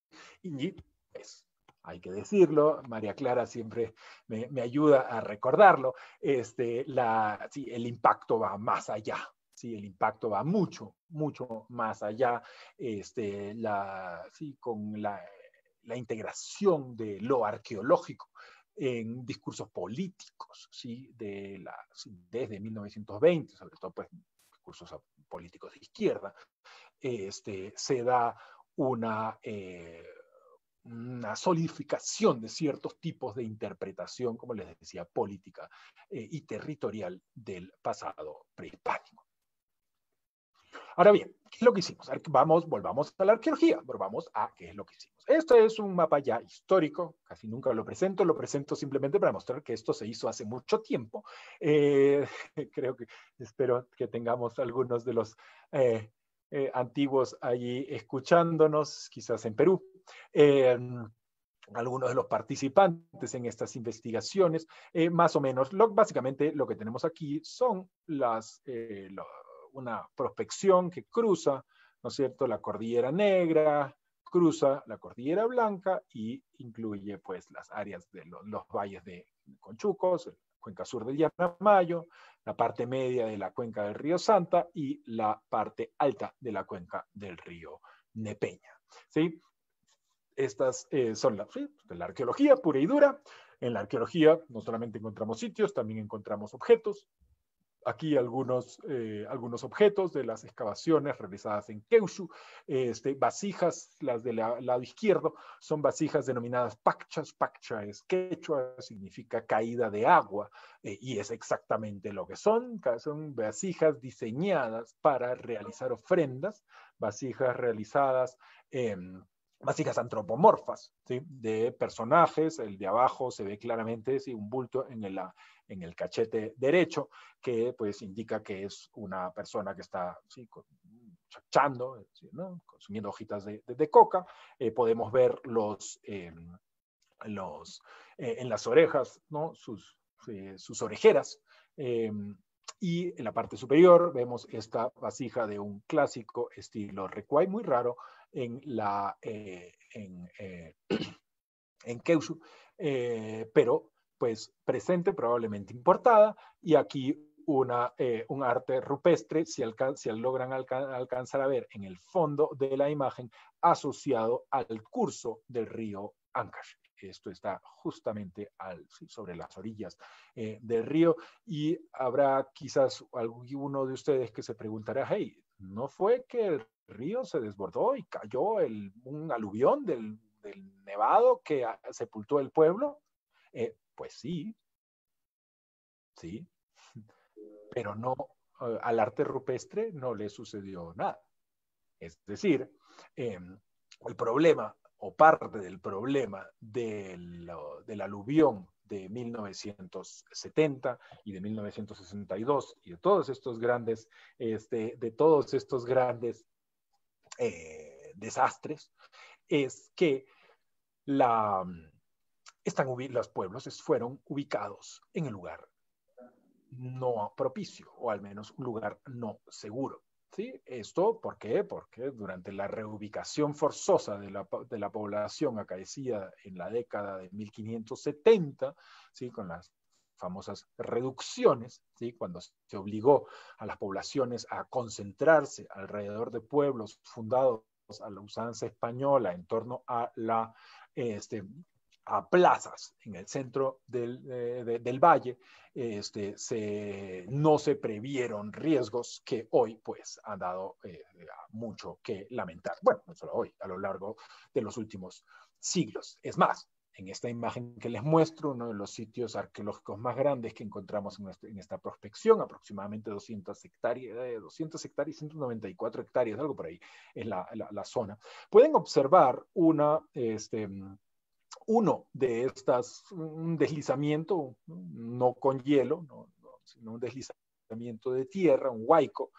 [SPEAKER 1] Y pues, hay que decirlo, María Clara siempre me ayuda a recordarlo, sí, el impacto va más allá. Sí, el impacto va mucho, mucho más allá, sí, con la integración de lo arqueológico en discursos políticos, ¿sí? Desde 1920, sobre todo pues, discursos políticos de izquierda, se da una solidificación de ciertos tipos de interpretación, como les decía, política y territorial del pasado prehispánico. Ahora bien, ¿qué es lo que hicimos? Volvamos a la arqueología, volvamos a qué es lo que hicimos. Esto es un mapa ya histórico, casi nunca lo presento simplemente para mostrar que esto se hizo hace mucho tiempo. Espero que tengamos algunos de los antiguos allí escuchándonos, quizás en Perú. Algunos de los participantes en estas investigaciones, más o menos, básicamente lo que tenemos aquí son una prospección que cruza, ¿no es cierto?, la Cordillera Negra, cruza la Cordillera Blanca y incluye pues las áreas de los valles de Conchucos, la cuenca sur del Llamayo, la parte media de la cuenca del río Santa y la parte alta de la cuenca del río Nepeña. ¿Sí? Estas son la arqueología pura y dura. En la arqueología no solamente encontramos sitios, también encontramos objetos. Aquí algunos objetos de las excavaciones realizadas en Keushu. Vasijas, las del lado izquierdo, son vasijas denominadas pacchas. Paccha es quechua, significa caída de agua, y es exactamente lo que son. Son vasijas diseñadas para realizar ofrendas, vasijas realizadas vasijas antropomorfas, ¿sí?, de personajes. El de abajo se ve claramente, ¿sí?, un bulto en el cachete derecho, que pues indica que es una persona que está, ¿sí?, chachando, ¿sí?, ¿no?, consumiendo hojitas de coca. Podemos ver en las orejas, ¿no?, sus orejeras. Y en la parte superior vemos esta vasija de un clásico estilo Recuay, muy raro en Keushu, pero pues presente, probablemente importada, y aquí un arte rupestre, si logran alcanzar a ver en el fondo de la imagen, asociado al curso del río Ancash. Esto está justamente sobre las orillas del río, y habrá quizás alguno de ustedes que se preguntará, hey, ¿no fue que el río se desbordó y cayó un aluvión del nevado que sepultó el pueblo? Pues sí, pero no, al arte rupestre no le sucedió nada. Es decir, el problema o parte del problema del aluvión de 1970 y de 1962 y de todos estos grandes, desastres, es que los pueblos fueron ubicados en el lugar no propicio, o al menos un lugar no seguro. ¿Sí? ¿Esto por qué? Porque durante la reubicación forzosa de la población acaecida en la década de 1570, ¿sí? Con las famosas reducciones, ¿sí? Cuando se obligó a las poblaciones a concentrarse alrededor de pueblos fundados a la usanza española en torno a a plazas en el centro del valle, no se previeron riesgos que hoy pues han dado mucho que lamentar. Bueno, no solo hoy, a lo largo de los últimos siglos. Es más, en esta imagen que les muestro, uno de los sitios arqueológicos más grandes que encontramos en esta prospección, aproximadamente 200 hectáreas, 194 hectáreas, algo por ahí es la zona. Pueden observar uno de estas, un deslizamiento, no con hielo, sino un deslizamiento de tierra, un huaico,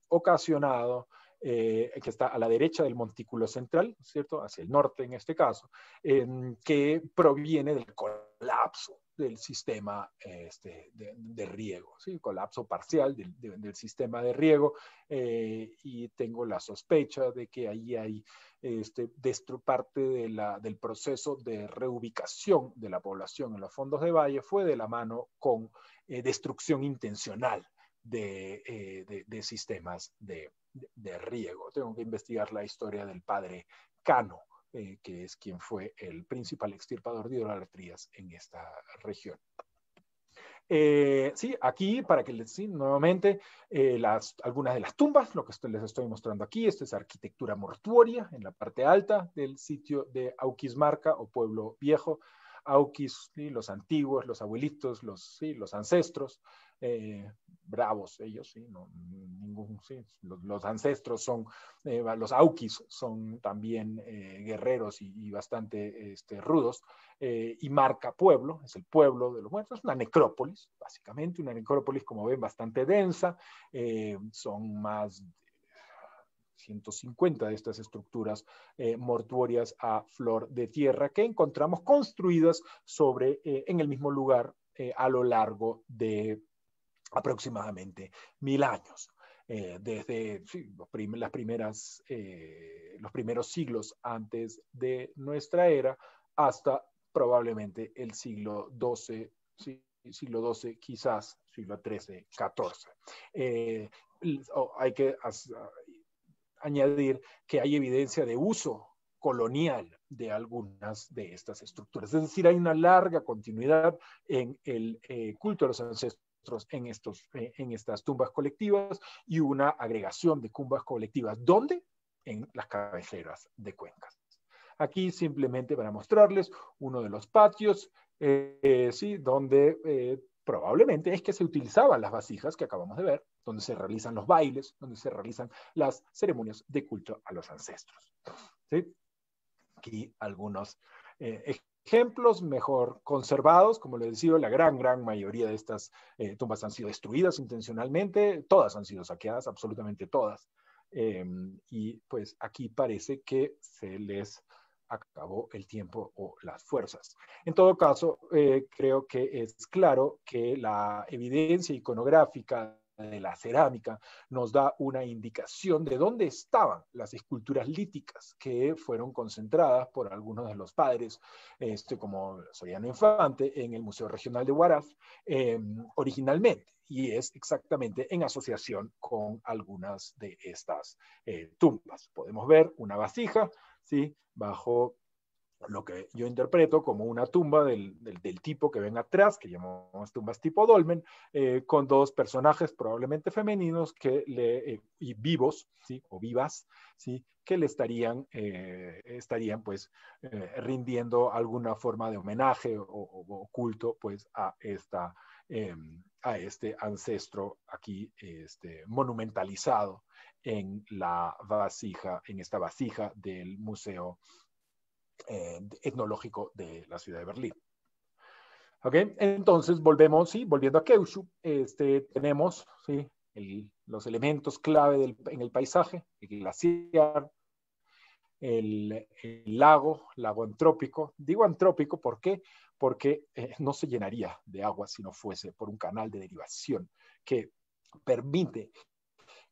[SPEAKER 1] ocasionado, que está a la derecha del montículo central, ¿cierto? Hacia el norte en este caso, que proviene del colapso del sistema de riego, ¿sí? Colapso parcial del sistema de riego, y tengo la sospecha de que ahí hay parte del proceso de reubicación de la población en los fondos de valle fue de la mano con destrucción intencional de sistemas de riego. Tengo que investigar la historia del padre Cano, que es quien fue el principal extirpador de idolatrías en esta región. Sí, aquí para que les nuevamente algunas de las tumbas, lo que les estoy mostrando aquí, esta es arquitectura mortuoria en la parte alta del sitio de Auquismarca o Pueblo Viejo. Auquis, ¿sí? Los antiguos, los abuelitos, los ancestros, bravos ellos, ¿sí? ¿Sí? Los ancestros son, los Auquis son también guerreros y bastante rudos, y Marca Pueblo, es el pueblo de los muertos, es una necrópolis, básicamente, una necrópolis, como ven, bastante densa, son más 150 de estas estructuras mortuorias a flor de tierra que encontramos construidas en el mismo lugar a lo largo de aproximadamente 1000 años. Desde los primeros siglos antes de nuestra era hasta probablemente el siglo XII, ¿sí? Siglo XII, quizás siglo XIII, XIV. Hay que añadir que hay evidencia de uso colonial de algunas de estas estructuras. Es decir, hay una larga continuidad en el culto de los ancestros en estas tumbas colectivas y una agregación de tumbas colectivas. ¿Dónde? En las cabeceras de cuencas. Aquí simplemente para mostrarles uno de los patios, ¿sí? Donde probablemente es que se utilizaban las vasijas que acabamos de ver, donde se realizan los bailes, donde se realizan las ceremonias de culto a los ancestros. ¿Sí? Aquí algunos ejemplos mejor conservados, como les decía, la gran mayoría de estas tumbas han sido destruidas intencionalmente, todas han sido saqueadas, absolutamente todas, y pues aquí parece que se les acabó el tiempo o las fuerzas. En todo caso, creo que es claro que la evidencia iconográfica de la cerámica nos da una indicación de dónde estaban las esculturas líticas que fueron concentradas por algunos de los padres, como Soriano Infante, en el Museo Regional de Huaraz, originalmente, y es exactamente en asociación con algunas de estas tumbas. Podemos ver una vasija, ¿sí? Bajo lo que yo interpreto como una tumba del tipo que ven atrás, que llamamos tumbas tipo dolmen, con dos personajes probablemente femeninos y vivos, ¿sí? O vivas, ¿sí? Que le estarían pues rindiendo alguna forma de homenaje o culto pues a este ancestro aquí monumentalizado en esta vasija del Museo etnológico de la ciudad de Berlín. ¿Okay? Entonces, volviendo a Keushu, tenemos, ¿sí? Los elementos clave en el paisaje, el glaciar, el lago antrópico. Digo antrópico, ¿por qué? Porque no se llenaría de agua si no fuese por un canal de derivación que permite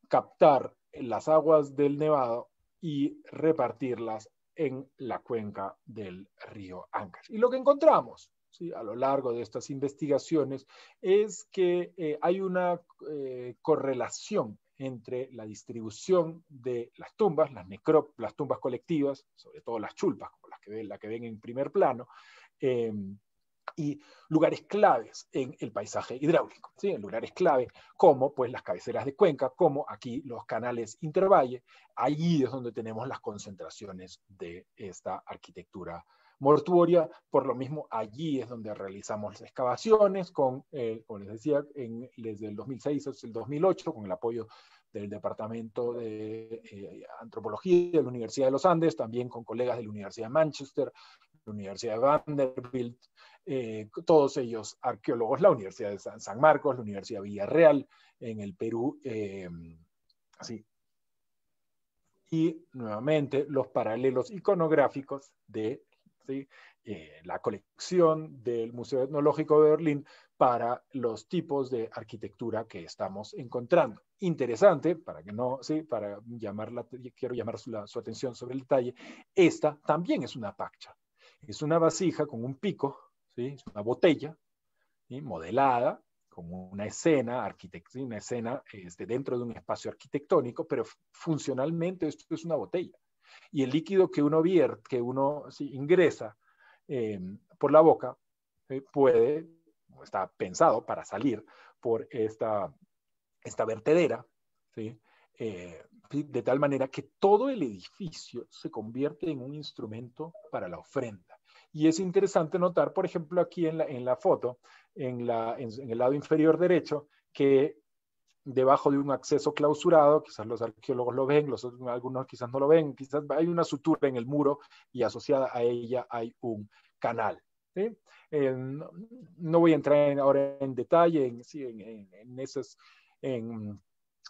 [SPEAKER 1] captar las aguas del Nevado y repartirlas en la cuenca del río Ancash. Y lo que encontramos, ¿sí?, a lo largo de estas investigaciones es que hay una correlación entre la distribución de las tumbas, las tumbas colectivas, sobre todo las chulpas, como la que ven en primer plano, y lugares claves en el paisaje hidráulico, ¿sí? En lugares clave como pues las cabeceras de cuenca, como aquí los canales intervalle. Allí es donde tenemos las concentraciones de esta arquitectura mortuoria. Por lo mismo, allí es donde realizamos excavaciones con, como les decía, desde el 2006 hasta el 2008, con el apoyo del Departamento de Antropología de la Universidad de los Andes, también con colegas de la Universidad de Manchester, la Universidad de Vanderbilt, todos ellos arqueólogos, la Universidad de San Marcos, la Universidad de Villarreal en el Perú, sí. Y nuevamente los paralelos iconográficos de, ¿sí?, la colección del Museo Etnológico de Berlín para los tipos de arquitectura que estamos encontrando. Interesante, para que no, sí, para quiero llamar su atención sobre el detalle, esta también es una pacha. Es una vasija con un pico, ¿sí?, es una botella, ¿sí?, modelada como una escena, una escena dentro de un espacio arquitectónico, pero funcionalmente esto es una botella. Y el líquido que uno sí, ingresa por la boca, está pensado para salir por esta vertedera, ¿sí? De tal manera que todo el edificio se convierte en un instrumento para la ofrenda. Y es interesante notar, por ejemplo, aquí en la foto, en el lado inferior derecho, que debajo de un acceso clausurado, quizás los arqueólogos lo ven, algunos quizás no lo ven, quizás hay una sutura en el muro y asociada a ella hay un canal, ¿sí? No voy a entrar ahora en detalle en esos, en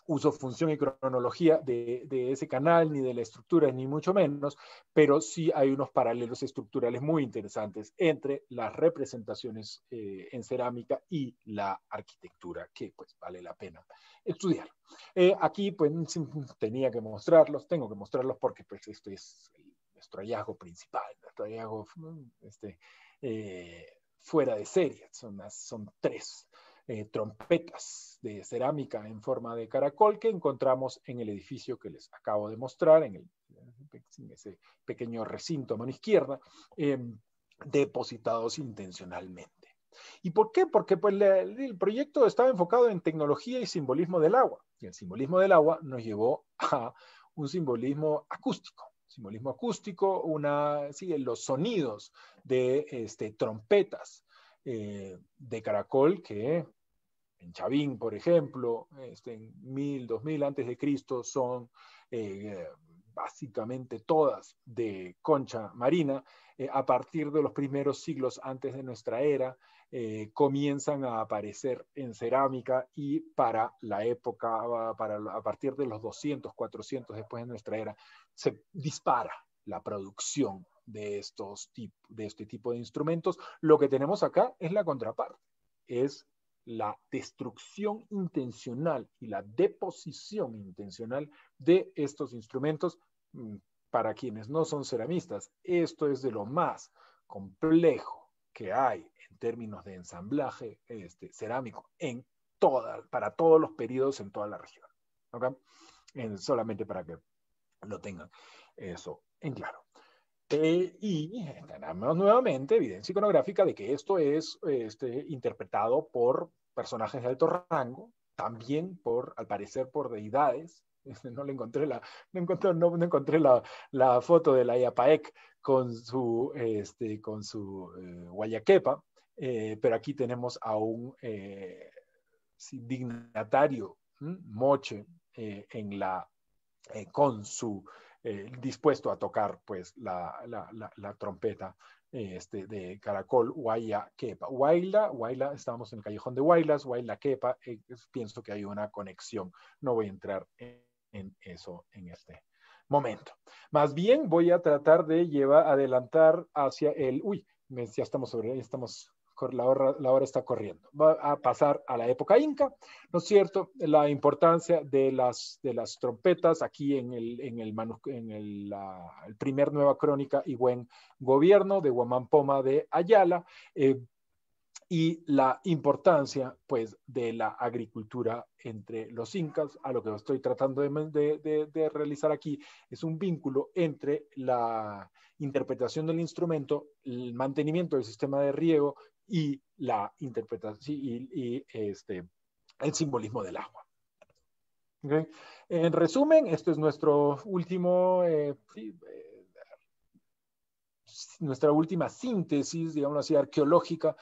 [SPEAKER 1] uso, función y cronología de ese canal, ni de la estructura, ni mucho menos, pero sí hay unos paralelos estructurales muy interesantes entre las representaciones en cerámica y la arquitectura, que pues vale la pena estudiar. Aquí pues tengo que mostrarlos porque pues esto es nuestro hallazgo principal, nuestro hallazgo fuera de serie, son 3 trompetas de cerámica en forma de caracol que encontramos en el edificio que les acabo de mostrar, en ese pequeño recinto a mano izquierda, depositados intencionalmente. ¿Y por qué? Porque pues, el proyecto estaba enfocado en tecnología y simbolismo del agua. Y el simbolismo del agua nos llevó a un simbolismo acústico. Simbolismo acústico, los sonidos de trompetas de caracol que en Chavín, por ejemplo, en 1000, 2000 antes de Cristo son básicamente todas de concha marina. A partir de los primeros siglos antes de nuestra era, comienzan a aparecer en cerámica y para la época, a partir de los 200, 400 después de nuestra era, se dispara la producción de este tipo de instrumentos. Lo que tenemos acá es la contraparte, es la destrucción intencional y la deposición intencional de estos instrumentos. Para quienes no son ceramistas, esto es de lo más complejo que hay en términos de ensamblaje cerámico para todos los periodos en toda la región. ¿Okay? Solamente para que lo tengan eso en claro. Y tenemos nuevamente evidencia iconográfica de que esto es interpretado por personajes de alto rango, también al parecer por deidades. No encontré la foto de la Yapaec con su Guayaquepa, pero aquí tenemos a un dignatario, moche, con su dispuesto a tocar pues la trompeta de caracol Huayla Quepa. Huayla, estamos en el callejón de Huaylas, Huayla Quepa, pienso que hay una conexión. No voy a entrar en eso en este momento. Más bien voy a tratar de adelantar hacia el... Uy, ya estamos la hora está corriendo. Va a pasar a la época inca, ¿no es cierto? La importancia de las trompetas aquí en el primer Nueva Crónica y Buen Gobierno de Huamán Poma de Ayala, y la importancia, pues, de la agricultura entre los incas. A lo que estoy tratando de realizar aquí es un vínculo entre la interpretación del instrumento, el mantenimiento del sistema de riego y la interpretación el simbolismo del agua. ¿Okay? En resumen, este es nuestro último, nuestra última síntesis, digamos así, arqueológica,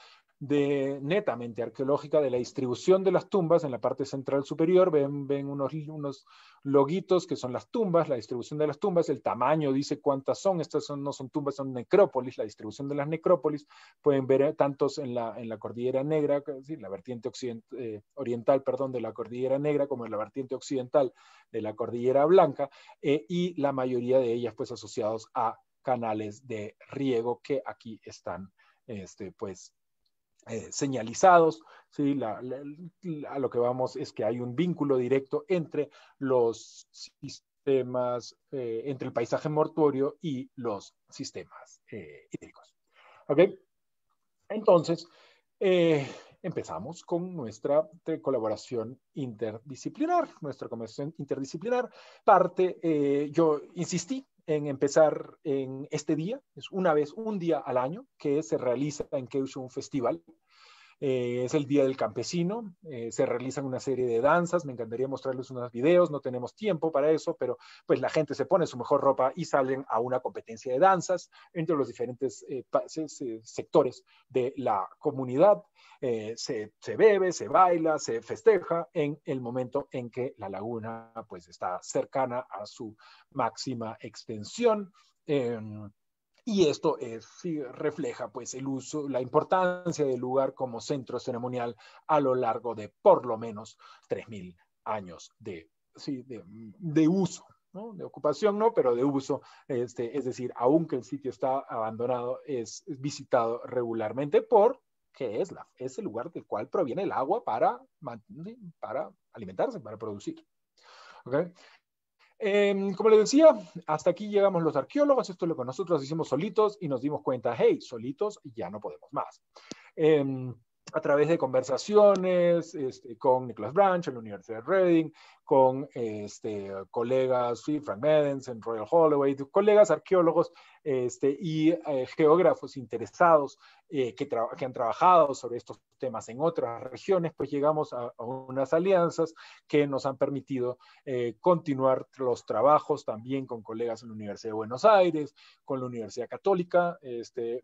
[SPEAKER 1] netamente arqueológica, de la distribución de las tumbas. En la parte central superior ven unos loguitos que son las tumbas, la distribución de las tumbas, el tamaño dice cuántas son. Estas no son tumbas, son necrópolis, la distribución de las necrópolis. Pueden ver tantos en la Cordillera Negra, ¿sí? La vertiente oriental, perdón, de la Cordillera Negra, como en la vertiente occidental de la Cordillera Blanca, y la mayoría de ellas pues asociados a canales de riego que aquí están señalizados. ¿Sí? A lo que vamos es que hay un vínculo directo entre los sistemas, entre el paisaje mortuorio y los sistemas hídricos. ¿Ok? Entonces, empezamos con nuestra colaboración interdisciplinar. Yo insistí en empezar en este día, es un día al año que se realiza en Keushu un festival. Es el Día del Campesino, se realizan una serie de danzas, me encantaría mostrarles unos videos, no tenemos tiempo para eso, pero pues la gente se pone su mejor ropa y salen a una competencia de danzas entre los diferentes sectores de la comunidad. Se bebe, se baila, se festeja en el momento en que la laguna pues está cercana a su máxima extensión. Y esto sí refleja pues el uso, la importancia del lugar como centro ceremonial a lo largo de por lo menos 3.000 años de uso, ¿no? De ocupación no, pero de uso, es decir, aunque el sitio está abandonado, es visitado regularmente que es el lugar del cual proviene el agua para alimentarse, para producir. ¿Okay? Como les decía, hasta aquí llegamos los arqueólogos. Esto es lo que nosotros hicimos solitos y nos dimos cuenta, hey, solitos ya no podemos más. A través de conversaciones con Nicholas Branch en la Universidad de Reading, con colegas, sí, Frank Meddens en Royal Holloway, colegas arqueólogos y geógrafos interesados que han trabajado sobre estos temas en otras regiones, pues llegamos a unas alianzas que nos han permitido continuar los trabajos también con colegas en la Universidad de Buenos Aires, con la Universidad Católica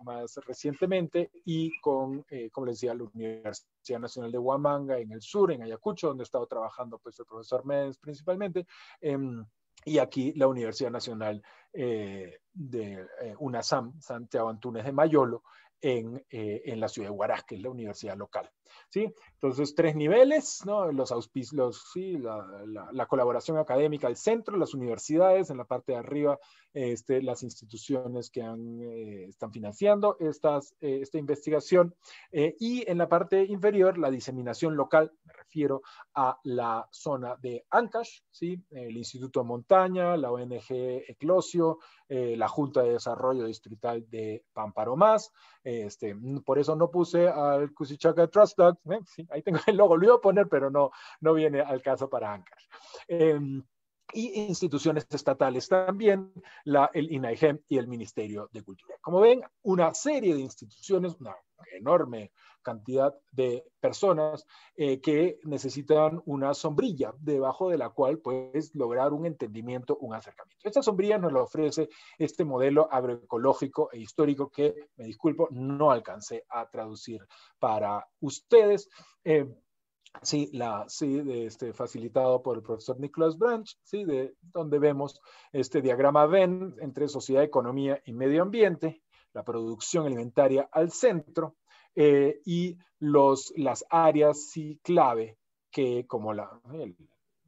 [SPEAKER 1] más recientemente, y con, como les decía, la Universidad Nacional de Huamanga en el sur, en Ayacucho, donde ha estado trabajando pues, el profesor Meddens principalmente, y aquí la Universidad Nacional de UNASAM, Santiago Antúnez de Mayolo, en la ciudad de Huaraz, que es la universidad local. ¿Sí? Entonces, 3 niveles, ¿no? Los auspicios, sí, la colaboración académica al centro, las universidades, en la parte de arriba, las instituciones que están financiando esta investigación, y en la parte inferior, la diseminación local, me refiero a la zona de Ancash, ¿sí? El Instituto de Montaña, la ONG Eclosio, la Junta de Desarrollo Distrital de Pamparomás. Por eso no puse al Cusichaca Trust Dogs, sí, ahí tengo el logo, lo iba a poner, pero no viene al caso para Ancash. Y instituciones estatales también, el INAIGEM y el Ministerio de Cultura. Como ven, una serie de instituciones, una enorme cantidad de personas que necesitan una sombrilla debajo de la cual puedes lograr un entendimiento, un acercamiento. Esta sombrilla nos la ofrece este modelo agroecológico e histórico que, me disculpo, no alcancé a traducir para ustedes. Sí, facilitado por el profesor Nicholas Branch, ¿sí? Donde vemos este diagrama Venn entre sociedad, economía y medio ambiente, la producción alimentaria al centro, y las áreas sí clave que como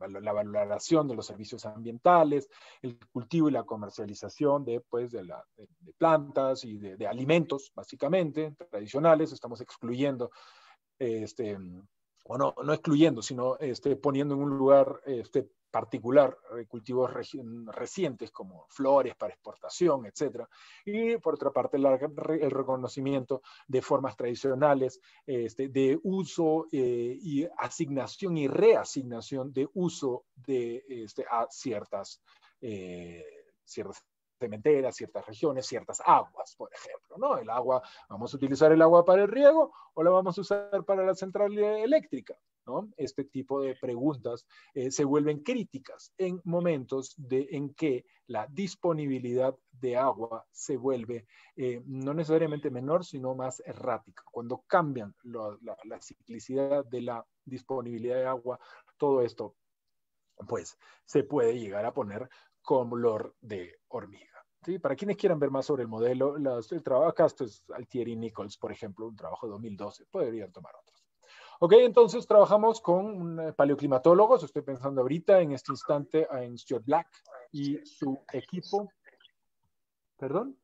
[SPEAKER 1] la valoración de los servicios ambientales, el cultivo y la comercialización de plantas y de alimentos, básicamente, tradicionales. Estamos excluyendo, o no excluyendo, sino poniendo en un lugar particular cultivos recientes como flores para exportación, etc. Y por otra parte el reconocimiento de formas tradicionales de uso y asignación y reasignación de uso a ciertas cementeras, ciertas regiones, ciertas aguas, por ejemplo, ¿no? El agua, vamos a utilizar el agua para el riego o la vamos a usar para la central eléctrica, ¿no? Este tipo de preguntas se vuelven críticas en momentos en que la disponibilidad de agua se vuelve no necesariamente menor, sino más errática. Cuando cambian la ciclicidad de la disponibilidad de agua, todo esto pues se puede llegar a poner color de hormiga. ¿Sí? Para quienes quieran ver más sobre el modelo, el trabajo acá, esto es Altieri Nichols, por ejemplo, un trabajo de 2012, podrían tomar otros. Ok, entonces trabajamos con paleoclimatólogos, estoy pensando ahorita en este instante en Stuart Black y su equipo. ¿Perdón?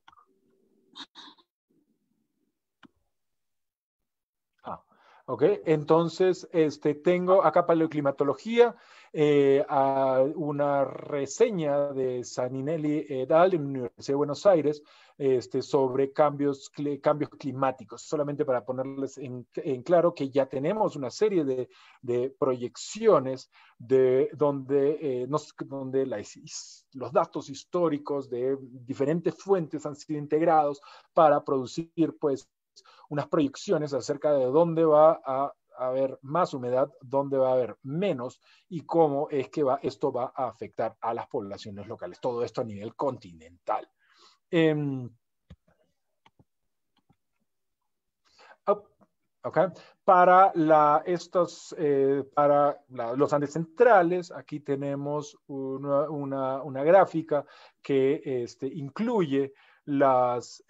[SPEAKER 1] Ok, entonces tengo acá paleoclimatología, una reseña de Saninelli et al. En la Universidad de Buenos Aires sobre cambios climáticos, solamente para ponerles en claro que ya tenemos una serie de proyecciones donde los datos históricos de diferentes fuentes han sido integrados para producir pues unas proyecciones acerca de dónde va a haber más humedad, dónde va a haber menos y cómo es que esto va a afectar a las poblaciones locales. Todo esto a nivel continental. Okay. Para los Andes centrales, aquí tenemos una gráfica que incluye las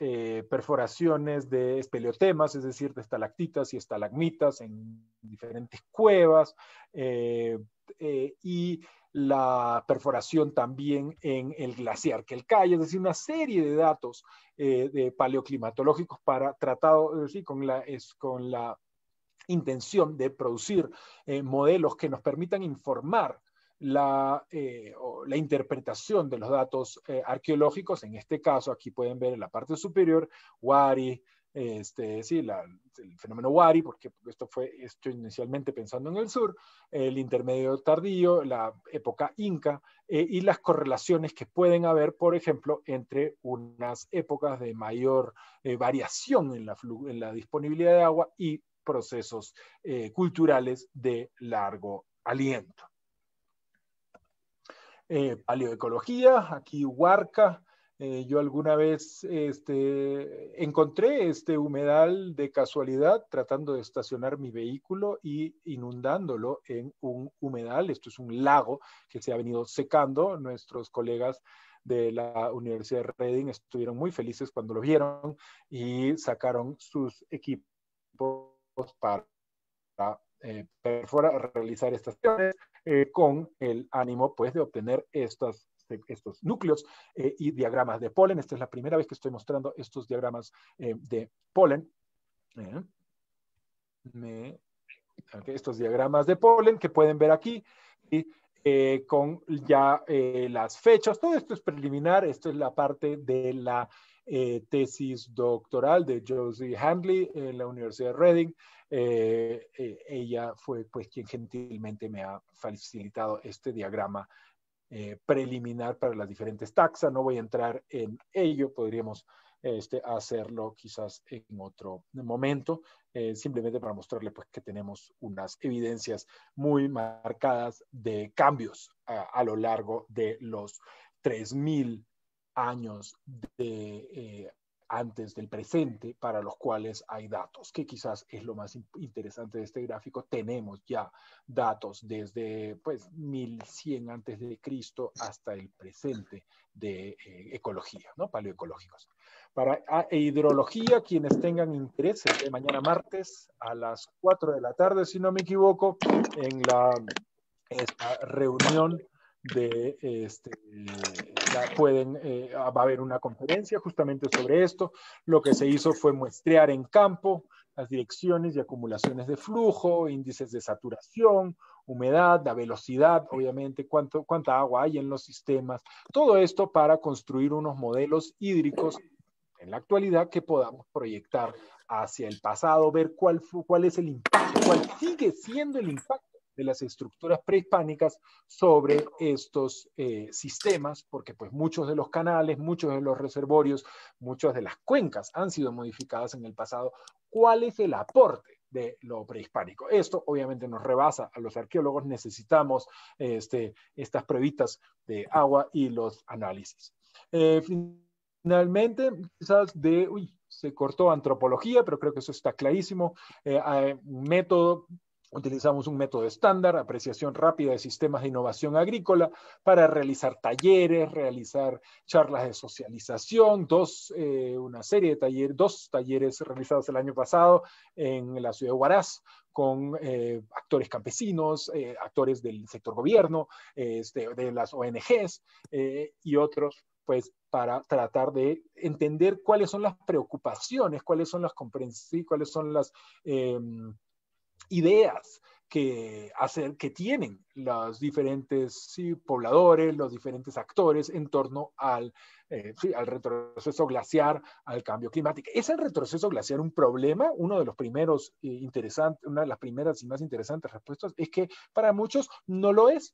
[SPEAKER 1] perforaciones de espeleotemas, es decir, de estalactitas y estalagmitas en diferentes cuevas, y la perforación también en el glaciar Quelcaya, es decir, una serie de datos de paleoclimatológicos para tratado, sí, con la intención de producir modelos que nos permitan informar la interpretación de los datos arqueológicos. En este caso, aquí pueden ver en la parte superior, Wari, sí, el fenómeno Wari, porque esto fue inicialmente pensando en el sur, el intermedio tardío, la época inca, y las correlaciones que pueden haber, por ejemplo, entre unas épocas de mayor variación en la disponibilidad de agua y procesos culturales de largo aliento. Paleoecología, aquí Huarca. Yo alguna vez encontré este humedal de casualidad tratando de estacionar mi vehículo y inundándolo en un humedal. Esto es un lago que se ha venido secando. Nuestros colegas de la Universidad de Reading estuvieron muy felices cuando lo vieron y sacaron sus equipos para realizar estas acciones con el ánimo pues de obtener estos núcleos y diagramas de polen. Esta es la primera vez que estoy mostrando estos diagramas de polen. Estos diagramas de polen que pueden ver aquí y con ya las fechas. Todo esto es preliminar. Esto es la parte de la tesis doctoral de Josie Handley en la Universidad de Reading. Ella fue pues quien gentilmente me ha facilitado este diagrama preliminar para las diferentes taxas. No voy a entrar en ello, podríamos hacerlo quizás en otro momento, simplemente para mostrarle pues, que tenemos unas evidencias muy marcadas de cambios a lo largo de los 3000 años antes del presente, para los cuales hay datos, que quizás es lo más interesante de este gráfico. Tenemos ya datos desde pues 1100 antes de Cristo hasta el presente de ecología, ¿no? Paleoecológicos. Para hidrología, quienes tengan interés, mañana martes a las 4 de la tarde, si no me equivoco, en la esta reunión va a haber una conferencia justamente sobre esto. Lo que se hizo fue muestrear en campo las direcciones y acumulaciones de flujo, índices de saturación, humedad, la velocidad, obviamente, cuánta agua hay en los sistemas, todo esto para construir unos modelos hídricos en la actualidad que podamos proyectar hacia el pasado, ver cuál es el impacto, cuál sigue siendo el impacto de las estructuras prehispánicas sobre estos sistemas, porque pues muchos de los canales, muchos de los reservorios, muchas de las cuencas han sido modificadas en el pasado. ¿Cuál es el aporte de lo prehispánico? Esto obviamente nos rebasa a los arqueólogos, necesitamos estas pruebitas de agua y los análisis. Finalmente, quizás se cortó antropología, pero creo que eso está clarísimo. Utilizamos un método estándar, apreciación rápida de sistemas de innovación agrícola, para realizar talleres, realizar charlas de socialización, dos talleres realizados el año pasado en la ciudad de Huaraz, con actores campesinos, actores del sector gobierno, de las ONGs y otros, pues para tratar de entender cuáles son las preocupaciones, cuáles son las ideas que tienen los diferentes pobladores, los diferentes actores en torno al retroceso glaciar, al cambio climático. ¿Es el retroceso glaciar un problema? Uno de los primeros una de las primeras y más interesantes respuestas es que para muchos no lo es.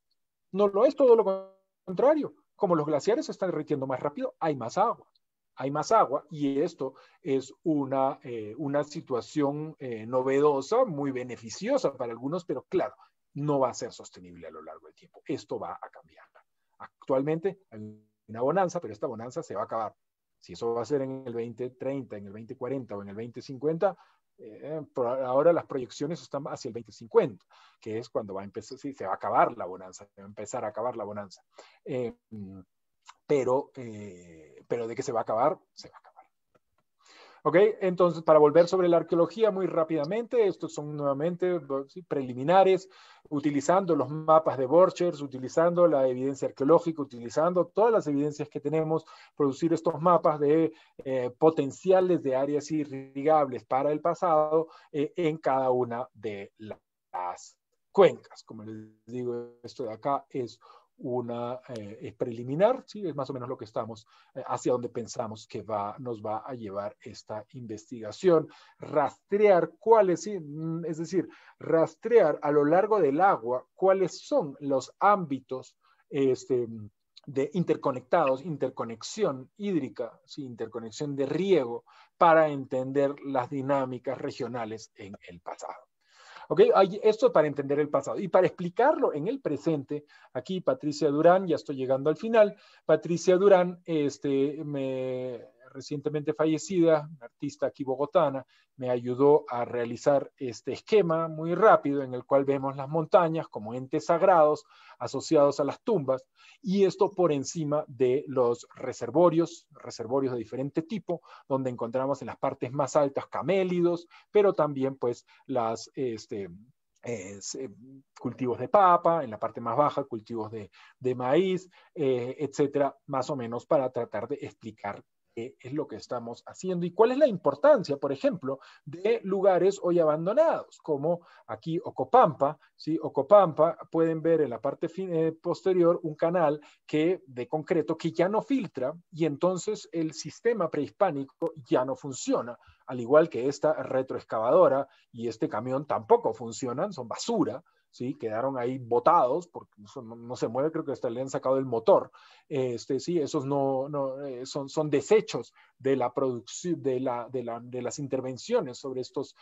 [SPEAKER 1] No lo es, todo lo contrario. Como los glaciares se están derritiendo más rápido, hay más agua. Hay más agua y esto es una situación novedosa, muy beneficiosa para algunos, pero claro, no va a ser sostenible a lo largo del tiempo. Esto va a cambiar. Actualmente hay una bonanza, pero esta bonanza se va a acabar. Si eso va a ser en el 2030, en el 2040 o en el 2050, por ahora las proyecciones están hacia el 2050, que es cuando va a empezar, sí, se va a acabar la bonanza, va a empezar a acabar la bonanza. Pero de que se va a acabar, se va a acabar. Ok, entonces para volver sobre la arqueología muy rápidamente, estos son nuevamente preliminares, utilizando los mapas de Borchers, utilizando la evidencia arqueológica, utilizando todas las evidencias que tenemos, producir estos mapas de potenciales de áreas irrigables para el pasado en cada una de las cuencas. Como les digo, esto de acá es preliminar, ¿sí? Es más o menos lo que estamos, hacia donde pensamos que nos va a llevar esta investigación. Rastrear cuáles, ¿sí? Es decir, rastrear a lo largo del agua cuáles son los ámbitos de interconectados, interconexión hídrica, ¿sí? Interconexión de riego, para entender las dinámicas regionales en el pasado. ¿Ok? Esto para entender el pasado. Y para explicarlo en el presente, aquí Patricia Durán, ya estoy llegando al final, Patricia Durán, recientemente fallecida, una artista aquí bogotana, me ayudó a realizar este esquema muy rápido en el cual vemos las montañas como entes sagrados asociados a las tumbas, y esto por encima de los reservorios de diferente tipo, donde encontramos en las partes más altas camélidos, pero también pues cultivos de papa, en la parte más baja cultivos de maíz, etcétera, más o menos para tratar de explicar qué es lo que estamos haciendo y cuál es la importancia, por ejemplo, de lugares hoy abandonados, como aquí Ocopampa, ¿sí? Ocopampa, pueden ver en la parte posterior un canal de concreto que ya no filtra, y entonces el sistema prehispánico ya no funciona, al igual que esta retroexcavadora y este camión tampoco funcionan, son basura, ¿sí? Quedaron ahí botados porque no se mueve, creo que hasta le han sacado el motor. Sí, esos son desechos de la producción, de las intervenciones sobre estos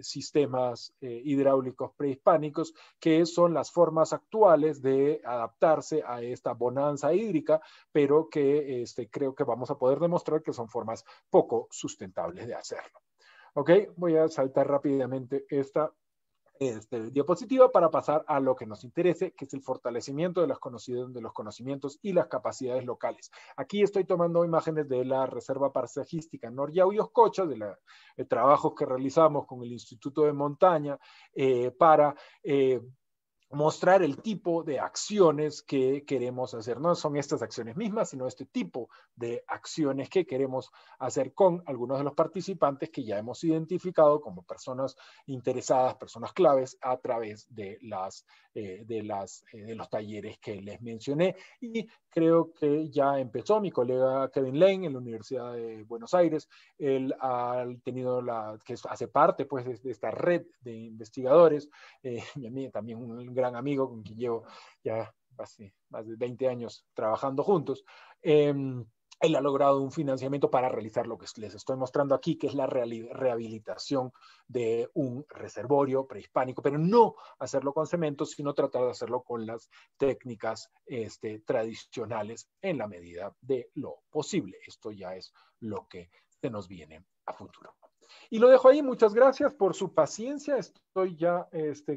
[SPEAKER 1] sistemas hidráulicos prehispánicos, que son las formas actuales de adaptarse a esta bonanza hídrica, pero que creo que vamos a poder demostrar que son formas poco sustentables de hacerlo. Ok, voy a saltar rápidamente esta diapositiva para pasar a lo que nos interese, que es el fortalecimiento de los conocimientos y las capacidades locales. Aquí estoy tomando imágenes de la Reserva Paisajística Nor-Yao y Oscocha, de trabajos que realizamos con el Instituto de Montaña para mostrar el tipo de acciones que queremos hacer. No son estas acciones mismas, sino este tipo de acciones que queremos hacer con algunos de los participantes que ya hemos identificado como personas interesadas, personas claves a través de los talleres que les mencioné. Y creo que ya empezó mi colega Kevin Lane en la Universidad de Buenos Aires. Él ha tenido que hace parte pues de esta red de investigadores, y a mí también un gran amigo con quien llevo ya más de 20 años trabajando juntos. Él ha logrado un financiamiento para realizar lo que les estoy mostrando aquí, que es la rehabilitación de un reservorio prehispánico, pero no hacerlo con cemento, sino tratar de hacerlo con las técnicas tradicionales en la medida de lo posible. Esto ya es lo que se nos viene a futuro. Y lo dejo ahí. Muchas gracias por su paciencia. Estoy ya,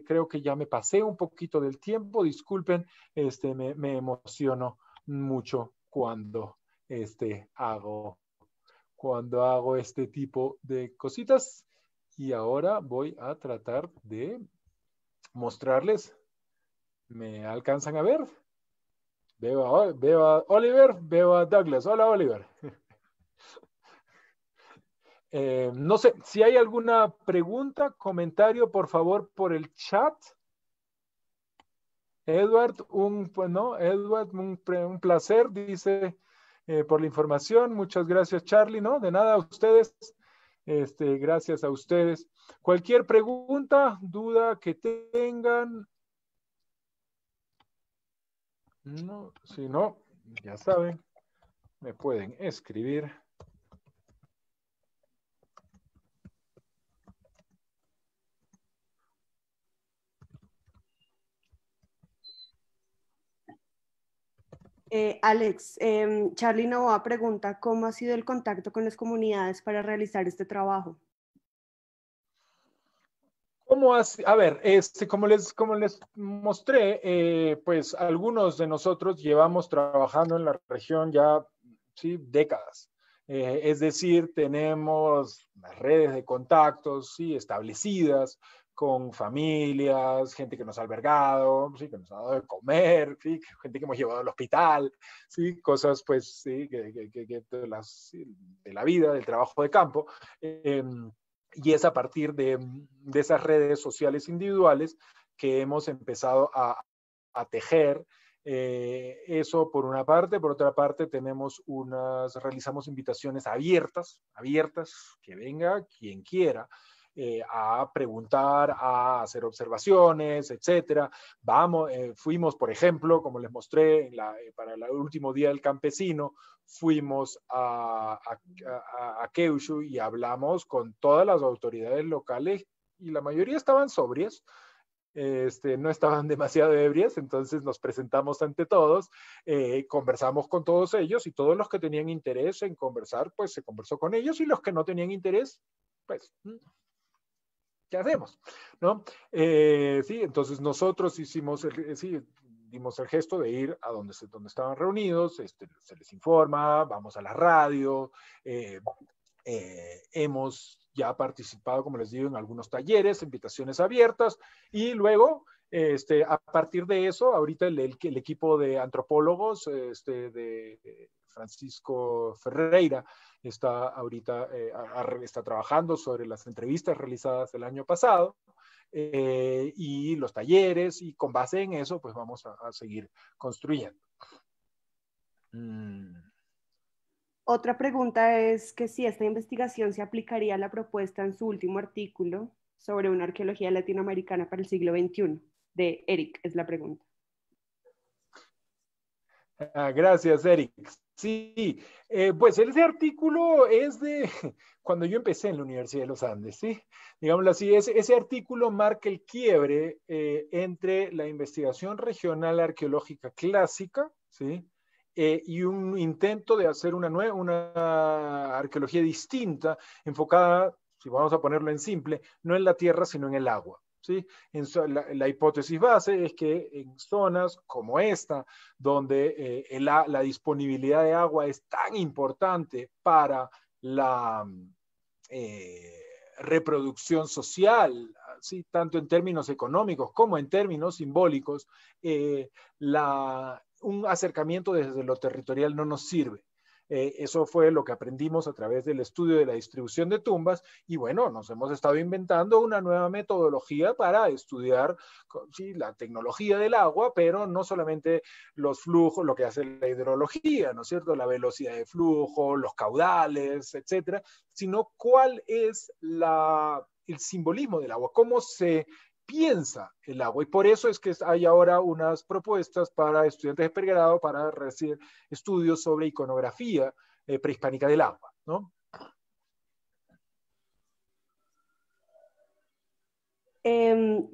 [SPEAKER 1] creo que ya me pasé un poquito del tiempo. Disculpen, me emociono mucho cuando hago este tipo de cositas. Y ahora voy a tratar de mostrarles. ¿Me alcanzan a ver? Veo a Oliver, veo a Douglas. Hola, Oliver. No sé, si hay alguna pregunta, comentario, por favor, por el chat. Edward, un placer, dice, por la información. Muchas gracias, Charlie, ¿no? De nada a ustedes. Gracias a ustedes. Cualquier pregunta, duda que tengan. No, si no, ya saben, me pueden escribir.
[SPEAKER 2] Alex, Charlie Novoa pregunta, ¿cómo ha sido el contacto con las comunidades para realizar este trabajo?
[SPEAKER 1] A ver, como les mostré, pues algunos de nosotros llevamos trabajando en la región ya, sí, décadas. Es decir, tenemos redes de contactos, sí, establecidas con familias, gente que nos ha albergado, sí, que nos ha dado de comer, sí, gente que hemos llevado al hospital, sí, cosas, pues, sí, de la vida, del trabajo de campo. Y es a partir de esas redes sociales individuales que hemos empezado a tejer. Eso por una parte. Por otra parte, realizamos invitaciones abiertas, que venga quien quiera, a preguntar, a hacer observaciones, etcétera. Fuimos, por ejemplo, como les mostré para el último día del campesino, fuimos a Keushu y hablamos con todas las autoridades locales y la mayoría estaban sobrias. No estaban demasiado ebrias, entonces nos presentamos ante todos, conversamos con todos ellos y todos los que tenían interés en conversar, pues se conversó con ellos, y los que no tenían interés, pues, ¿qué hacemos? ¿No? Sí, entonces nosotros dimos el gesto de ir a donde estaban reunidos, se les informa, vamos a la radio, hemos ya participado, como les digo, en algunos talleres, invitaciones abiertas, y luego, a partir de eso, ahorita el equipo de antropólogos de Francisco Ferreira está ahorita está trabajando sobre las entrevistas realizadas el año pasado, y los talleres, y con base en eso, pues vamos a seguir construyendo.
[SPEAKER 2] Otra pregunta es que si esta investigación se aplicaría a la propuesta en su último artículo sobre una arqueología latinoamericana para el siglo XXI. De Eric, es la pregunta.
[SPEAKER 1] Gracias, Eric. Sí, pues ese artículo es de cuando yo empecé en la Universidad de los Andes, ¿sí? Digámoslo así, ese artículo marca el quiebre entre la investigación regional arqueológica clásica, ¿sí? Y un intento de hacer una arqueología distinta, enfocada, si vamos a ponerlo en simple, no en la tierra, sino en el agua. ¿Sí? La hipótesis base es que en zonas como esta, donde la disponibilidad de agua es tan importante para la reproducción social, ¿sí? Tanto en términos económicos como en términos simbólicos, un acercamiento desde lo territorial no nos sirve. Eso fue lo que aprendimos a través del estudio de la distribución de tumbas y bueno, nos hemos estado inventando una nueva metodología para estudiar, sí, la tecnología del agua, pero no solamente los flujos, lo que hace la hidrología, ¿no es cierto? La velocidad de flujo, los caudales, etcétera, sino cuál es el simbolismo del agua, cómo se piensa el agua. Y por eso es que hay ahora unas propuestas para estudiantes de pregrado para recibir estudios sobre iconografía prehispánica del agua, ¿no? ¿Sí?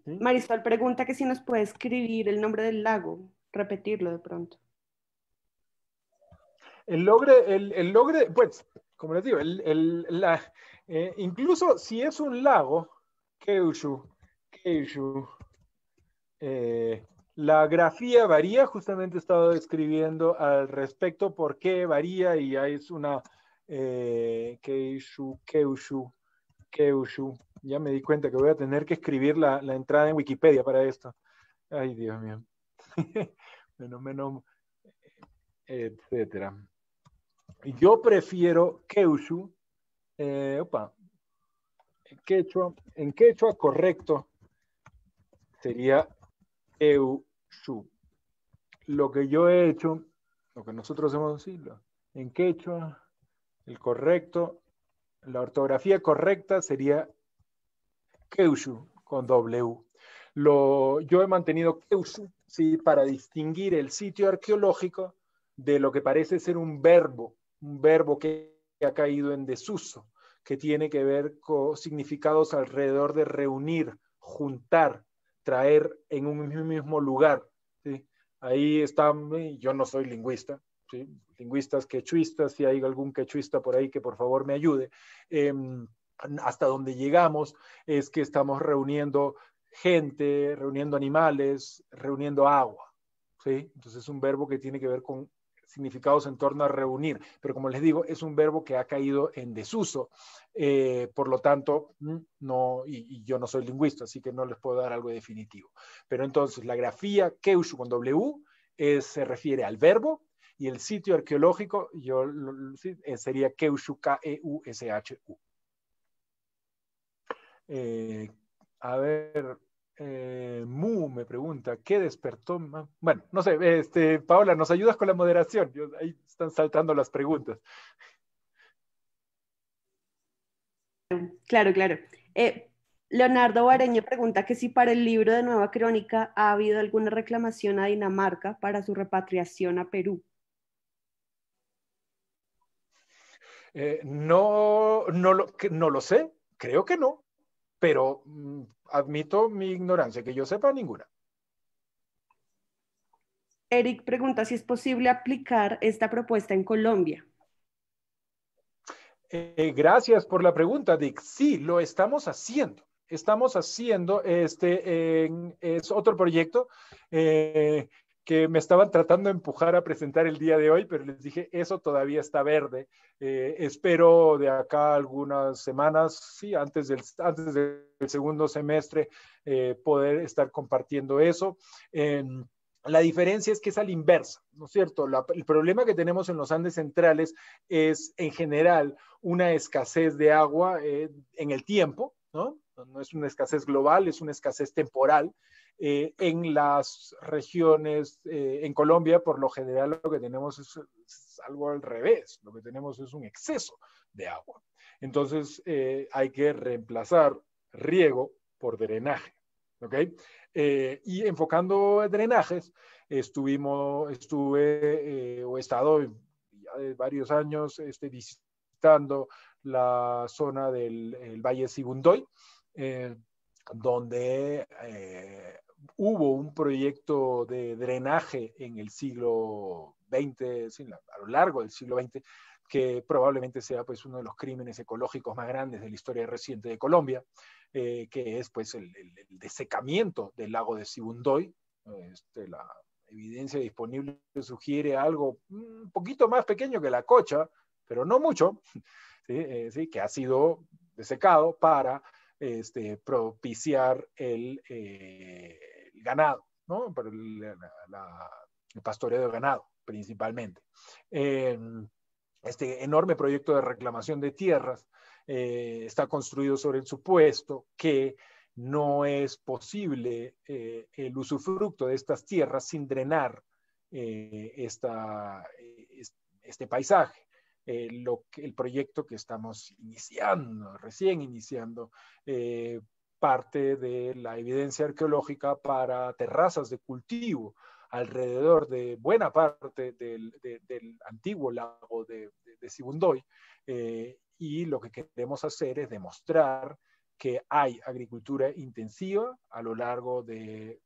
[SPEAKER 2] Marisol pregunta que si nos puede escribir el nombre del lago, repetirlo de pronto.
[SPEAKER 1] El logre, pues, como les digo, incluso si es un lago, Keushu, la grafía varía, justamente he estado escribiendo al respecto por qué varía y ya es una Keushu, ya me di cuenta que voy a tener que escribir la entrada en Wikipedia para esto. Ay, Dios mío. Menos, etcétera. Yo prefiero Keushu, en quechua correcto sería Keushu. Lo que yo he hecho, lo que nosotros hemos decirlo, en quechua, el correcto, la ortografía correcta sería Keushu con W. Yo he mantenido Keushu, ¿sí? Para distinguir el sitio arqueológico de lo que parece ser un verbo que ha caído en desuso, que tiene que ver con significados alrededor de reunir, juntar, traer en un mismo lugar, ¿sí? Ahí están, yo no soy lingüista, ¿sí? Lingüistas quechuistas, si hay algún quechuista por ahí que por favor me ayude. Hasta donde llegamos es que estamos reuniendo gente, reuniendo animales, reuniendo agua, ¿sí? Entonces es un verbo que tiene que ver con significados en torno a reunir, pero como les digo, es un verbo que ha caído en desuso, por lo tanto, no, y yo no soy lingüista, así que no les puedo dar algo definitivo. Pero entonces, la grafía Keushu con W se refiere al verbo, y el sitio arqueológico sería Keushu, Keushu. A ver, Mu me pregunta, ¿qué despertó? Bueno, no sé, Paola, ¿nos ayudas con la moderación? Ahí están saltando las preguntas.
[SPEAKER 2] Claro, claro. Leonardo Bareño pregunta que si para el libro de Nueva Crónica ha habido alguna reclamación a Dinamarca para su repatriación a Perú.
[SPEAKER 1] No lo sé, creo que no, pero admito mi ignorancia, que yo sepa ninguna.
[SPEAKER 2] Eric pregunta si es posible aplicar esta propuesta en Colombia.
[SPEAKER 1] Gracias por la pregunta, Dick. Sí, lo estamos haciendo. Es otro proyecto que me estaban tratando de empujar a presentar el día de hoy, pero les dije, eso todavía está verde. Espero de acá algunas semanas, sí, antes del segundo semestre, poder estar compartiendo eso. La diferencia es que es a la inversa, ¿no es cierto? El problema que tenemos en los Andes centrales es, en general, una escasez de agua en el tiempo, ¿no? No es una escasez global, es una escasez temporal. En las regiones, en Colombia, por lo general, lo que tenemos es algo al revés. Lo que tenemos es un exceso de agua. Entonces, hay que reemplazar riego por drenaje, ¿ok? Y enfocando drenajes, he estado ya de varios años visitando la zona del Valle Sibundoy, donde hubo un proyecto de drenaje en el siglo XX, sí, a lo largo del siglo XX, que probablemente sea pues uno de los crímenes ecológicos más grandes de la historia reciente de Colombia, que es pues el desecamiento del lago de Sibundoy. La evidencia disponible sugiere algo un poquito más pequeño que la Cocha, pero no mucho, ¿sí? Sí, que ha sido desecado para propiciar el ganado, ¿no? Para el pastoreo de ganado, principalmente. Este enorme proyecto de reclamación de tierras está construido sobre el supuesto que no es posible el usufructo de estas tierras sin drenar este paisaje. El proyecto que estamos iniciando, recién iniciando, parte de la evidencia arqueológica para terrazas de cultivo alrededor de buena parte del antiguo lago de Sibundoy, y lo que queremos hacer es demostrar que hay agricultura intensiva a lo largo de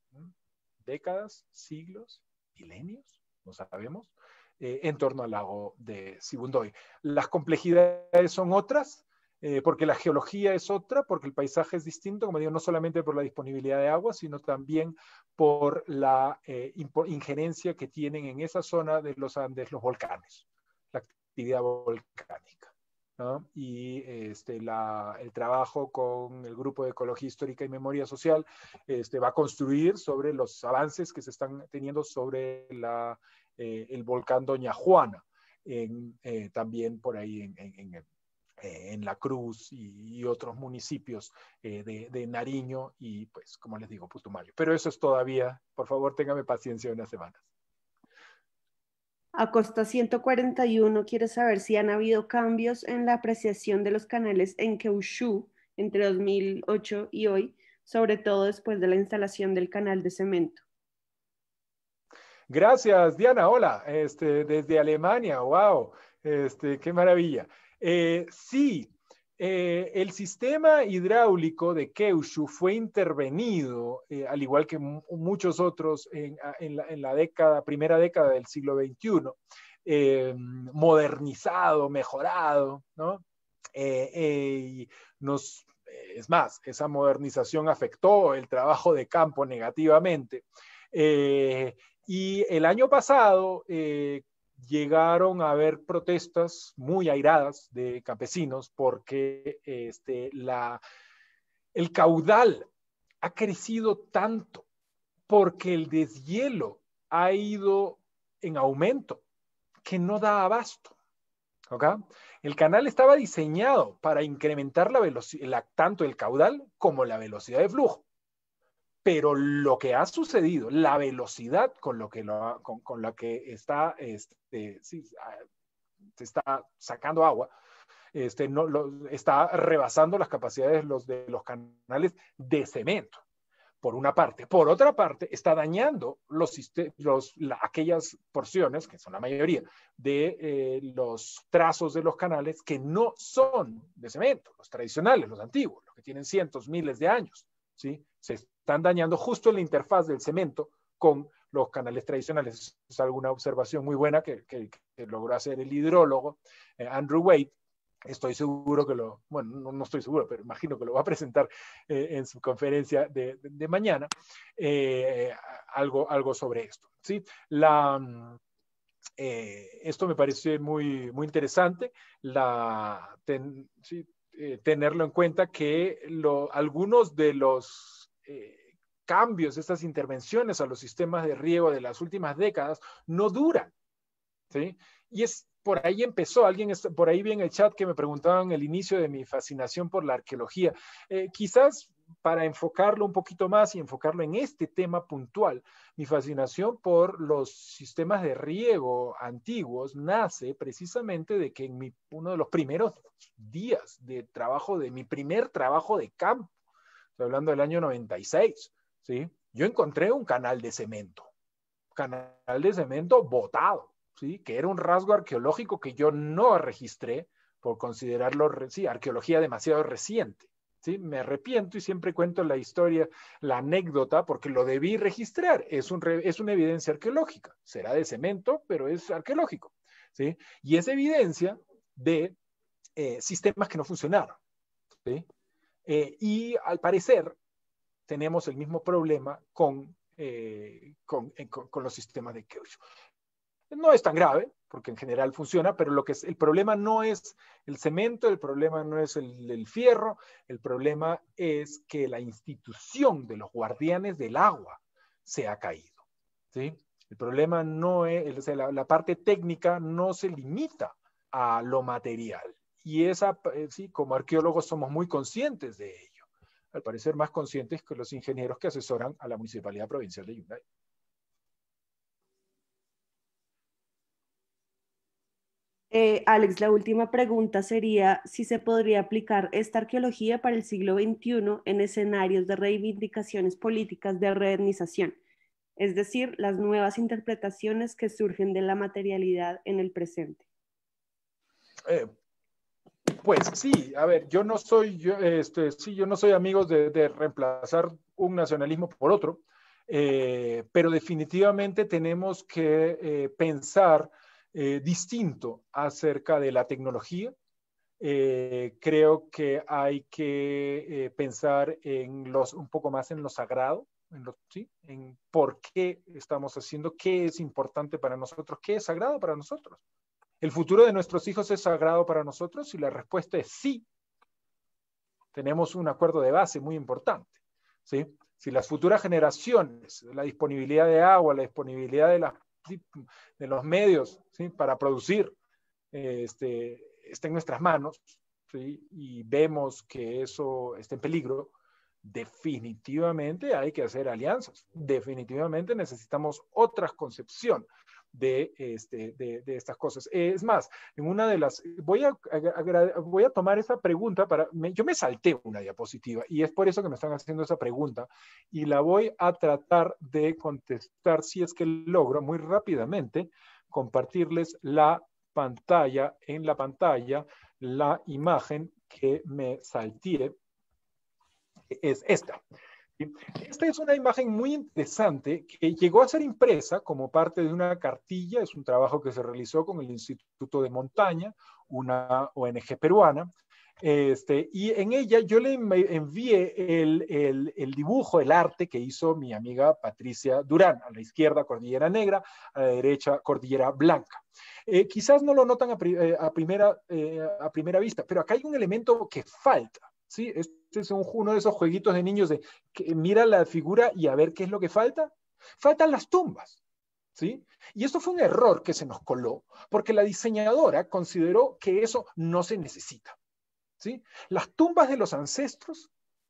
[SPEAKER 1] décadas, siglos, milenios, no sabemos, en torno al lago de Sibundoy. Las complejidades son otras, porque la geología es otra, porque el paisaje es distinto, como digo, no solamente por la disponibilidad de agua, sino también por la injerencia que tienen en esa zona de los Andes los volcanes, la actividad volcánica, ¿no? Y el trabajo con el Grupo de Ecología Histórica y Memoria Social va a construir sobre los avances que se están teniendo sobre el volcán Doña Juana, también por ahí en La Cruz y otros municipios de Nariño y, pues, como les digo, Putumayo. Pero eso es todavía, por favor, téngame paciencia unas semanas.
[SPEAKER 2] Acosta 141 quiere saber si han habido cambios en la apreciación de los canales en Keушú entre 2008 y hoy, sobre todo después de la instalación del canal de cemento.
[SPEAKER 1] Gracias, Diana. Hola, desde Alemania. Wow, qué maravilla. Sí, el sistema hidráulico de Keuşu fue intervenido, al igual que muchos otros, en la primera década del siglo XXI, modernizado, mejorado, ¿no? Es más, esa modernización afectó el trabajo de campo negativamente. Y el año pasado llegaron a haber protestas muy airadas de campesinos porque el caudal ha crecido tanto, porque el deshielo ha ido en aumento, que no da abasto. ¿Okay? El canal estaba diseñado para incrementar la velocidad, tanto el caudal como la velocidad de flujo. Pero lo que ha sucedido, la velocidad con la que está, se está sacando agua, está rebasando las capacidades de los canales de cemento, por una parte. Por otra parte, está dañando aquellas porciones, que son la mayoría, de los trazos de los canales que no son de cemento, los tradicionales, los antiguos, los que tienen cientos, miles de años, ¿sí? Se están dañando justo en la interfaz del cemento con los canales tradicionales. Es alguna observación muy buena que logró hacer el hidrólogo Andrew Wade. Estoy seguro que bueno, no estoy seguro, pero imagino que lo va a presentar en su conferencia de mañana, algo sobre esto, ¿sí? Esto me parece muy, muy interesante, ¿sí? Tenerlo en cuenta que algunos de los cambios, estas intervenciones a los sistemas de riego de las últimas décadas no duran, ¿sí? Y por ahí empezó, por ahí vi en el chat que me preguntaban el inicio de mi fascinación por la arqueología. Quizás para enfocarlo un poquito más y enfocarlo en este tema puntual, mi fascinación por los sistemas de riego antiguos nace precisamente de que en uno de los primeros días de trabajo, de mi primer trabajo de campo, estoy hablando del año 96, ¿sí? Yo encontré un canal de cemento botado, ¿sí? Que era un rasgo arqueológico que yo no registré por considerarlo, sí, arqueología demasiado reciente, ¿sí? Me arrepiento y siempre cuento la historia, la anécdota, porque lo debí registrar. Es una evidencia arqueológica. Será de cemento, pero es arqueológico, ¿sí? Y es evidencia de sistemas que no funcionaron, ¿sí? Y al parecer tenemos el mismo problema con los sistemas de Keuşu. No es tan grave, porque en general funciona, pero el problema no es el cemento, el problema no es el fierro, el problema es que la institución de los guardianes del agua se ha caído, ¿sí? El problema no es, o sea, la parte técnica no se limita a lo material. Y sí, como arqueólogos somos muy conscientes de ello. Al parecer más conscientes que los ingenieros que asesoran a la Municipalidad Provincial de Yungay.
[SPEAKER 2] Alex, la última pregunta sería si se podría aplicar esta arqueología para el siglo XXI en escenarios de reivindicaciones políticas de reetnización, es decir, las nuevas interpretaciones que surgen de la materialidad en el presente.
[SPEAKER 1] Pues sí, a ver, yo no soy, yo no soy amigo de reemplazar un nacionalismo por otro, pero definitivamente tenemos que pensar distinto acerca de la tecnología. Creo que hay que pensar un poco más en lo sagrado, ¿sí? En por qué estamos haciendo, qué es importante para nosotros, qué es sagrado para nosotros. ¿El futuro de nuestros hijos es sagrado para nosotros? Y la respuesta es sí. Tenemos un acuerdo de base muy importante, ¿sí? Si las futuras generaciones, la disponibilidad de agua, la disponibilidad de los medios, ¿sí? Para producir, está en nuestras manos, ¿sí? Y vemos que eso está en peligro, definitivamente hay que hacer alianzas. Definitivamente necesitamos otras concepciones de estas cosas. Es más, en una de las, voy a tomar esa pregunta yo me salté una diapositiva y es por eso que me están haciendo esa pregunta y la voy a tratar de contestar si es que logro muy rápidamente compartirles en la pantalla, la imagen que me salté es esta. Esta es una imagen muy interesante que llegó a ser impresa como parte de una cartilla, es un trabajo que se realizó con el Instituto de Montaña, una ONG peruana, y en ella yo le envié el dibujo, el arte que hizo mi amiga Patricia Durán, a la izquierda Cordillera Negra, a la derecha Cordillera Blanca. Quizás no lo notan a primera vista, pero acá hay un elemento que falta. ¿Sí? Este es uno de esos jueguitos de niños de que mira la figura y a ver qué es lo que falta. Faltan las tumbas, ¿sí? Y esto fue un error que se nos coló, porque la diseñadora consideró que eso no se necesita, ¿sí? Las tumbas de los ancestros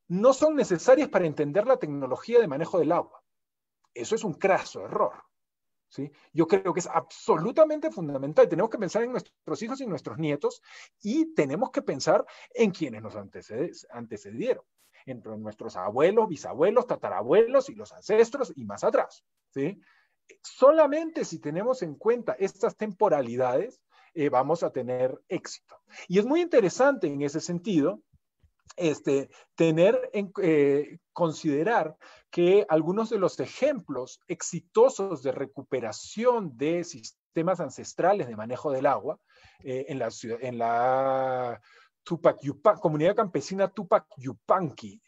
[SPEAKER 1] no son necesarias para entender la tecnología de manejo del agua. Eso es un craso error. ¿Sí? Yo creo que es absolutamente fundamental. Tenemos que pensar en nuestros hijos y nuestros nietos y tenemos que pensar en quienes nos antecedieron, en nuestros abuelos, bisabuelos, tatarabuelos y los ancestros y más atrás. ¿Sí? Solamente si tenemos en cuenta estas temporalidades vamos a tener éxito. Y es muy interesante en ese sentido considerar que algunos de los ejemplos exitosos de recuperación de sistemas ancestrales de manejo del agua en la comunidad campesina Tupac Yupanqui,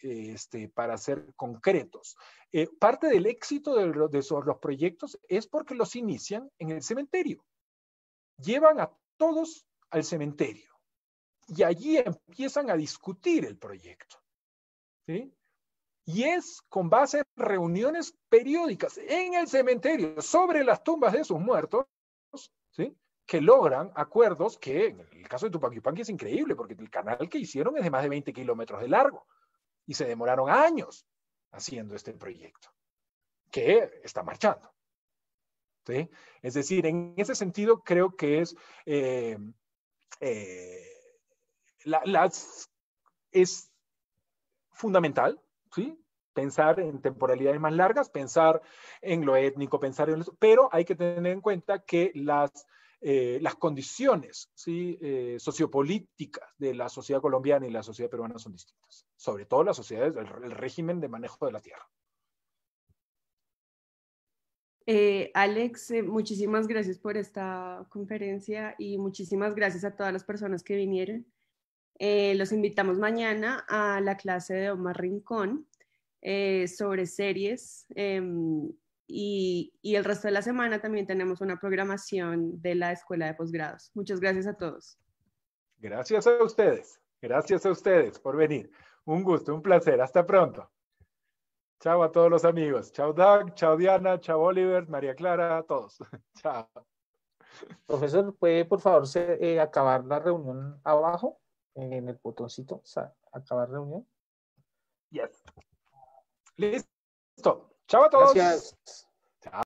[SPEAKER 1] para ser concretos. Parte del éxito de los proyectos es porque los inician en el cementerio. Llevan a todos al cementerio. Y allí empiezan a discutir el proyecto. ¿Sí? Y es con base en reuniones periódicas en el cementerio sobre las tumbas de sus muertos, ¿sí? Que logran acuerdos que, en el caso de Tupac Yupanqui es increíble, porque el canal que hicieron es de más de 20 kilómetros de largo y se demoraron años haciendo este proyecto, que está marchando. ¿Sí? Es decir, en ese sentido creo que es es fundamental, ¿sí? Pensar en temporalidades más largas, pensar en lo étnico, pensar en eso, pero hay que tener en cuenta que las condiciones, ¿sí? Sociopolíticas de la sociedad colombiana y la sociedad peruana son distintas, sobre todo las sociedades, el régimen de manejo de la tierra.
[SPEAKER 2] Alex, muchísimas gracias por esta conferencia y muchísimas gracias a todas las personas que vinieron. Los invitamos mañana a la clase de Omar Rincón sobre series. y el resto de la semana también tenemos una programación de la Escuela de Posgrados. Muchas gracias a todos.
[SPEAKER 1] Gracias a ustedes. Gracias a ustedes por venir. Un gusto, un placer. Hasta pronto. Chao a todos los amigos. Chao Doug, chao Diana, chao Oliver, María Clara, a todos. Chao.
[SPEAKER 3] Profesor, ¿puede por favor acabar la reunión abajo? En el botoncito, acabar reunión.
[SPEAKER 1] Yes. Listo. Chao a todos.
[SPEAKER 3] Gracias.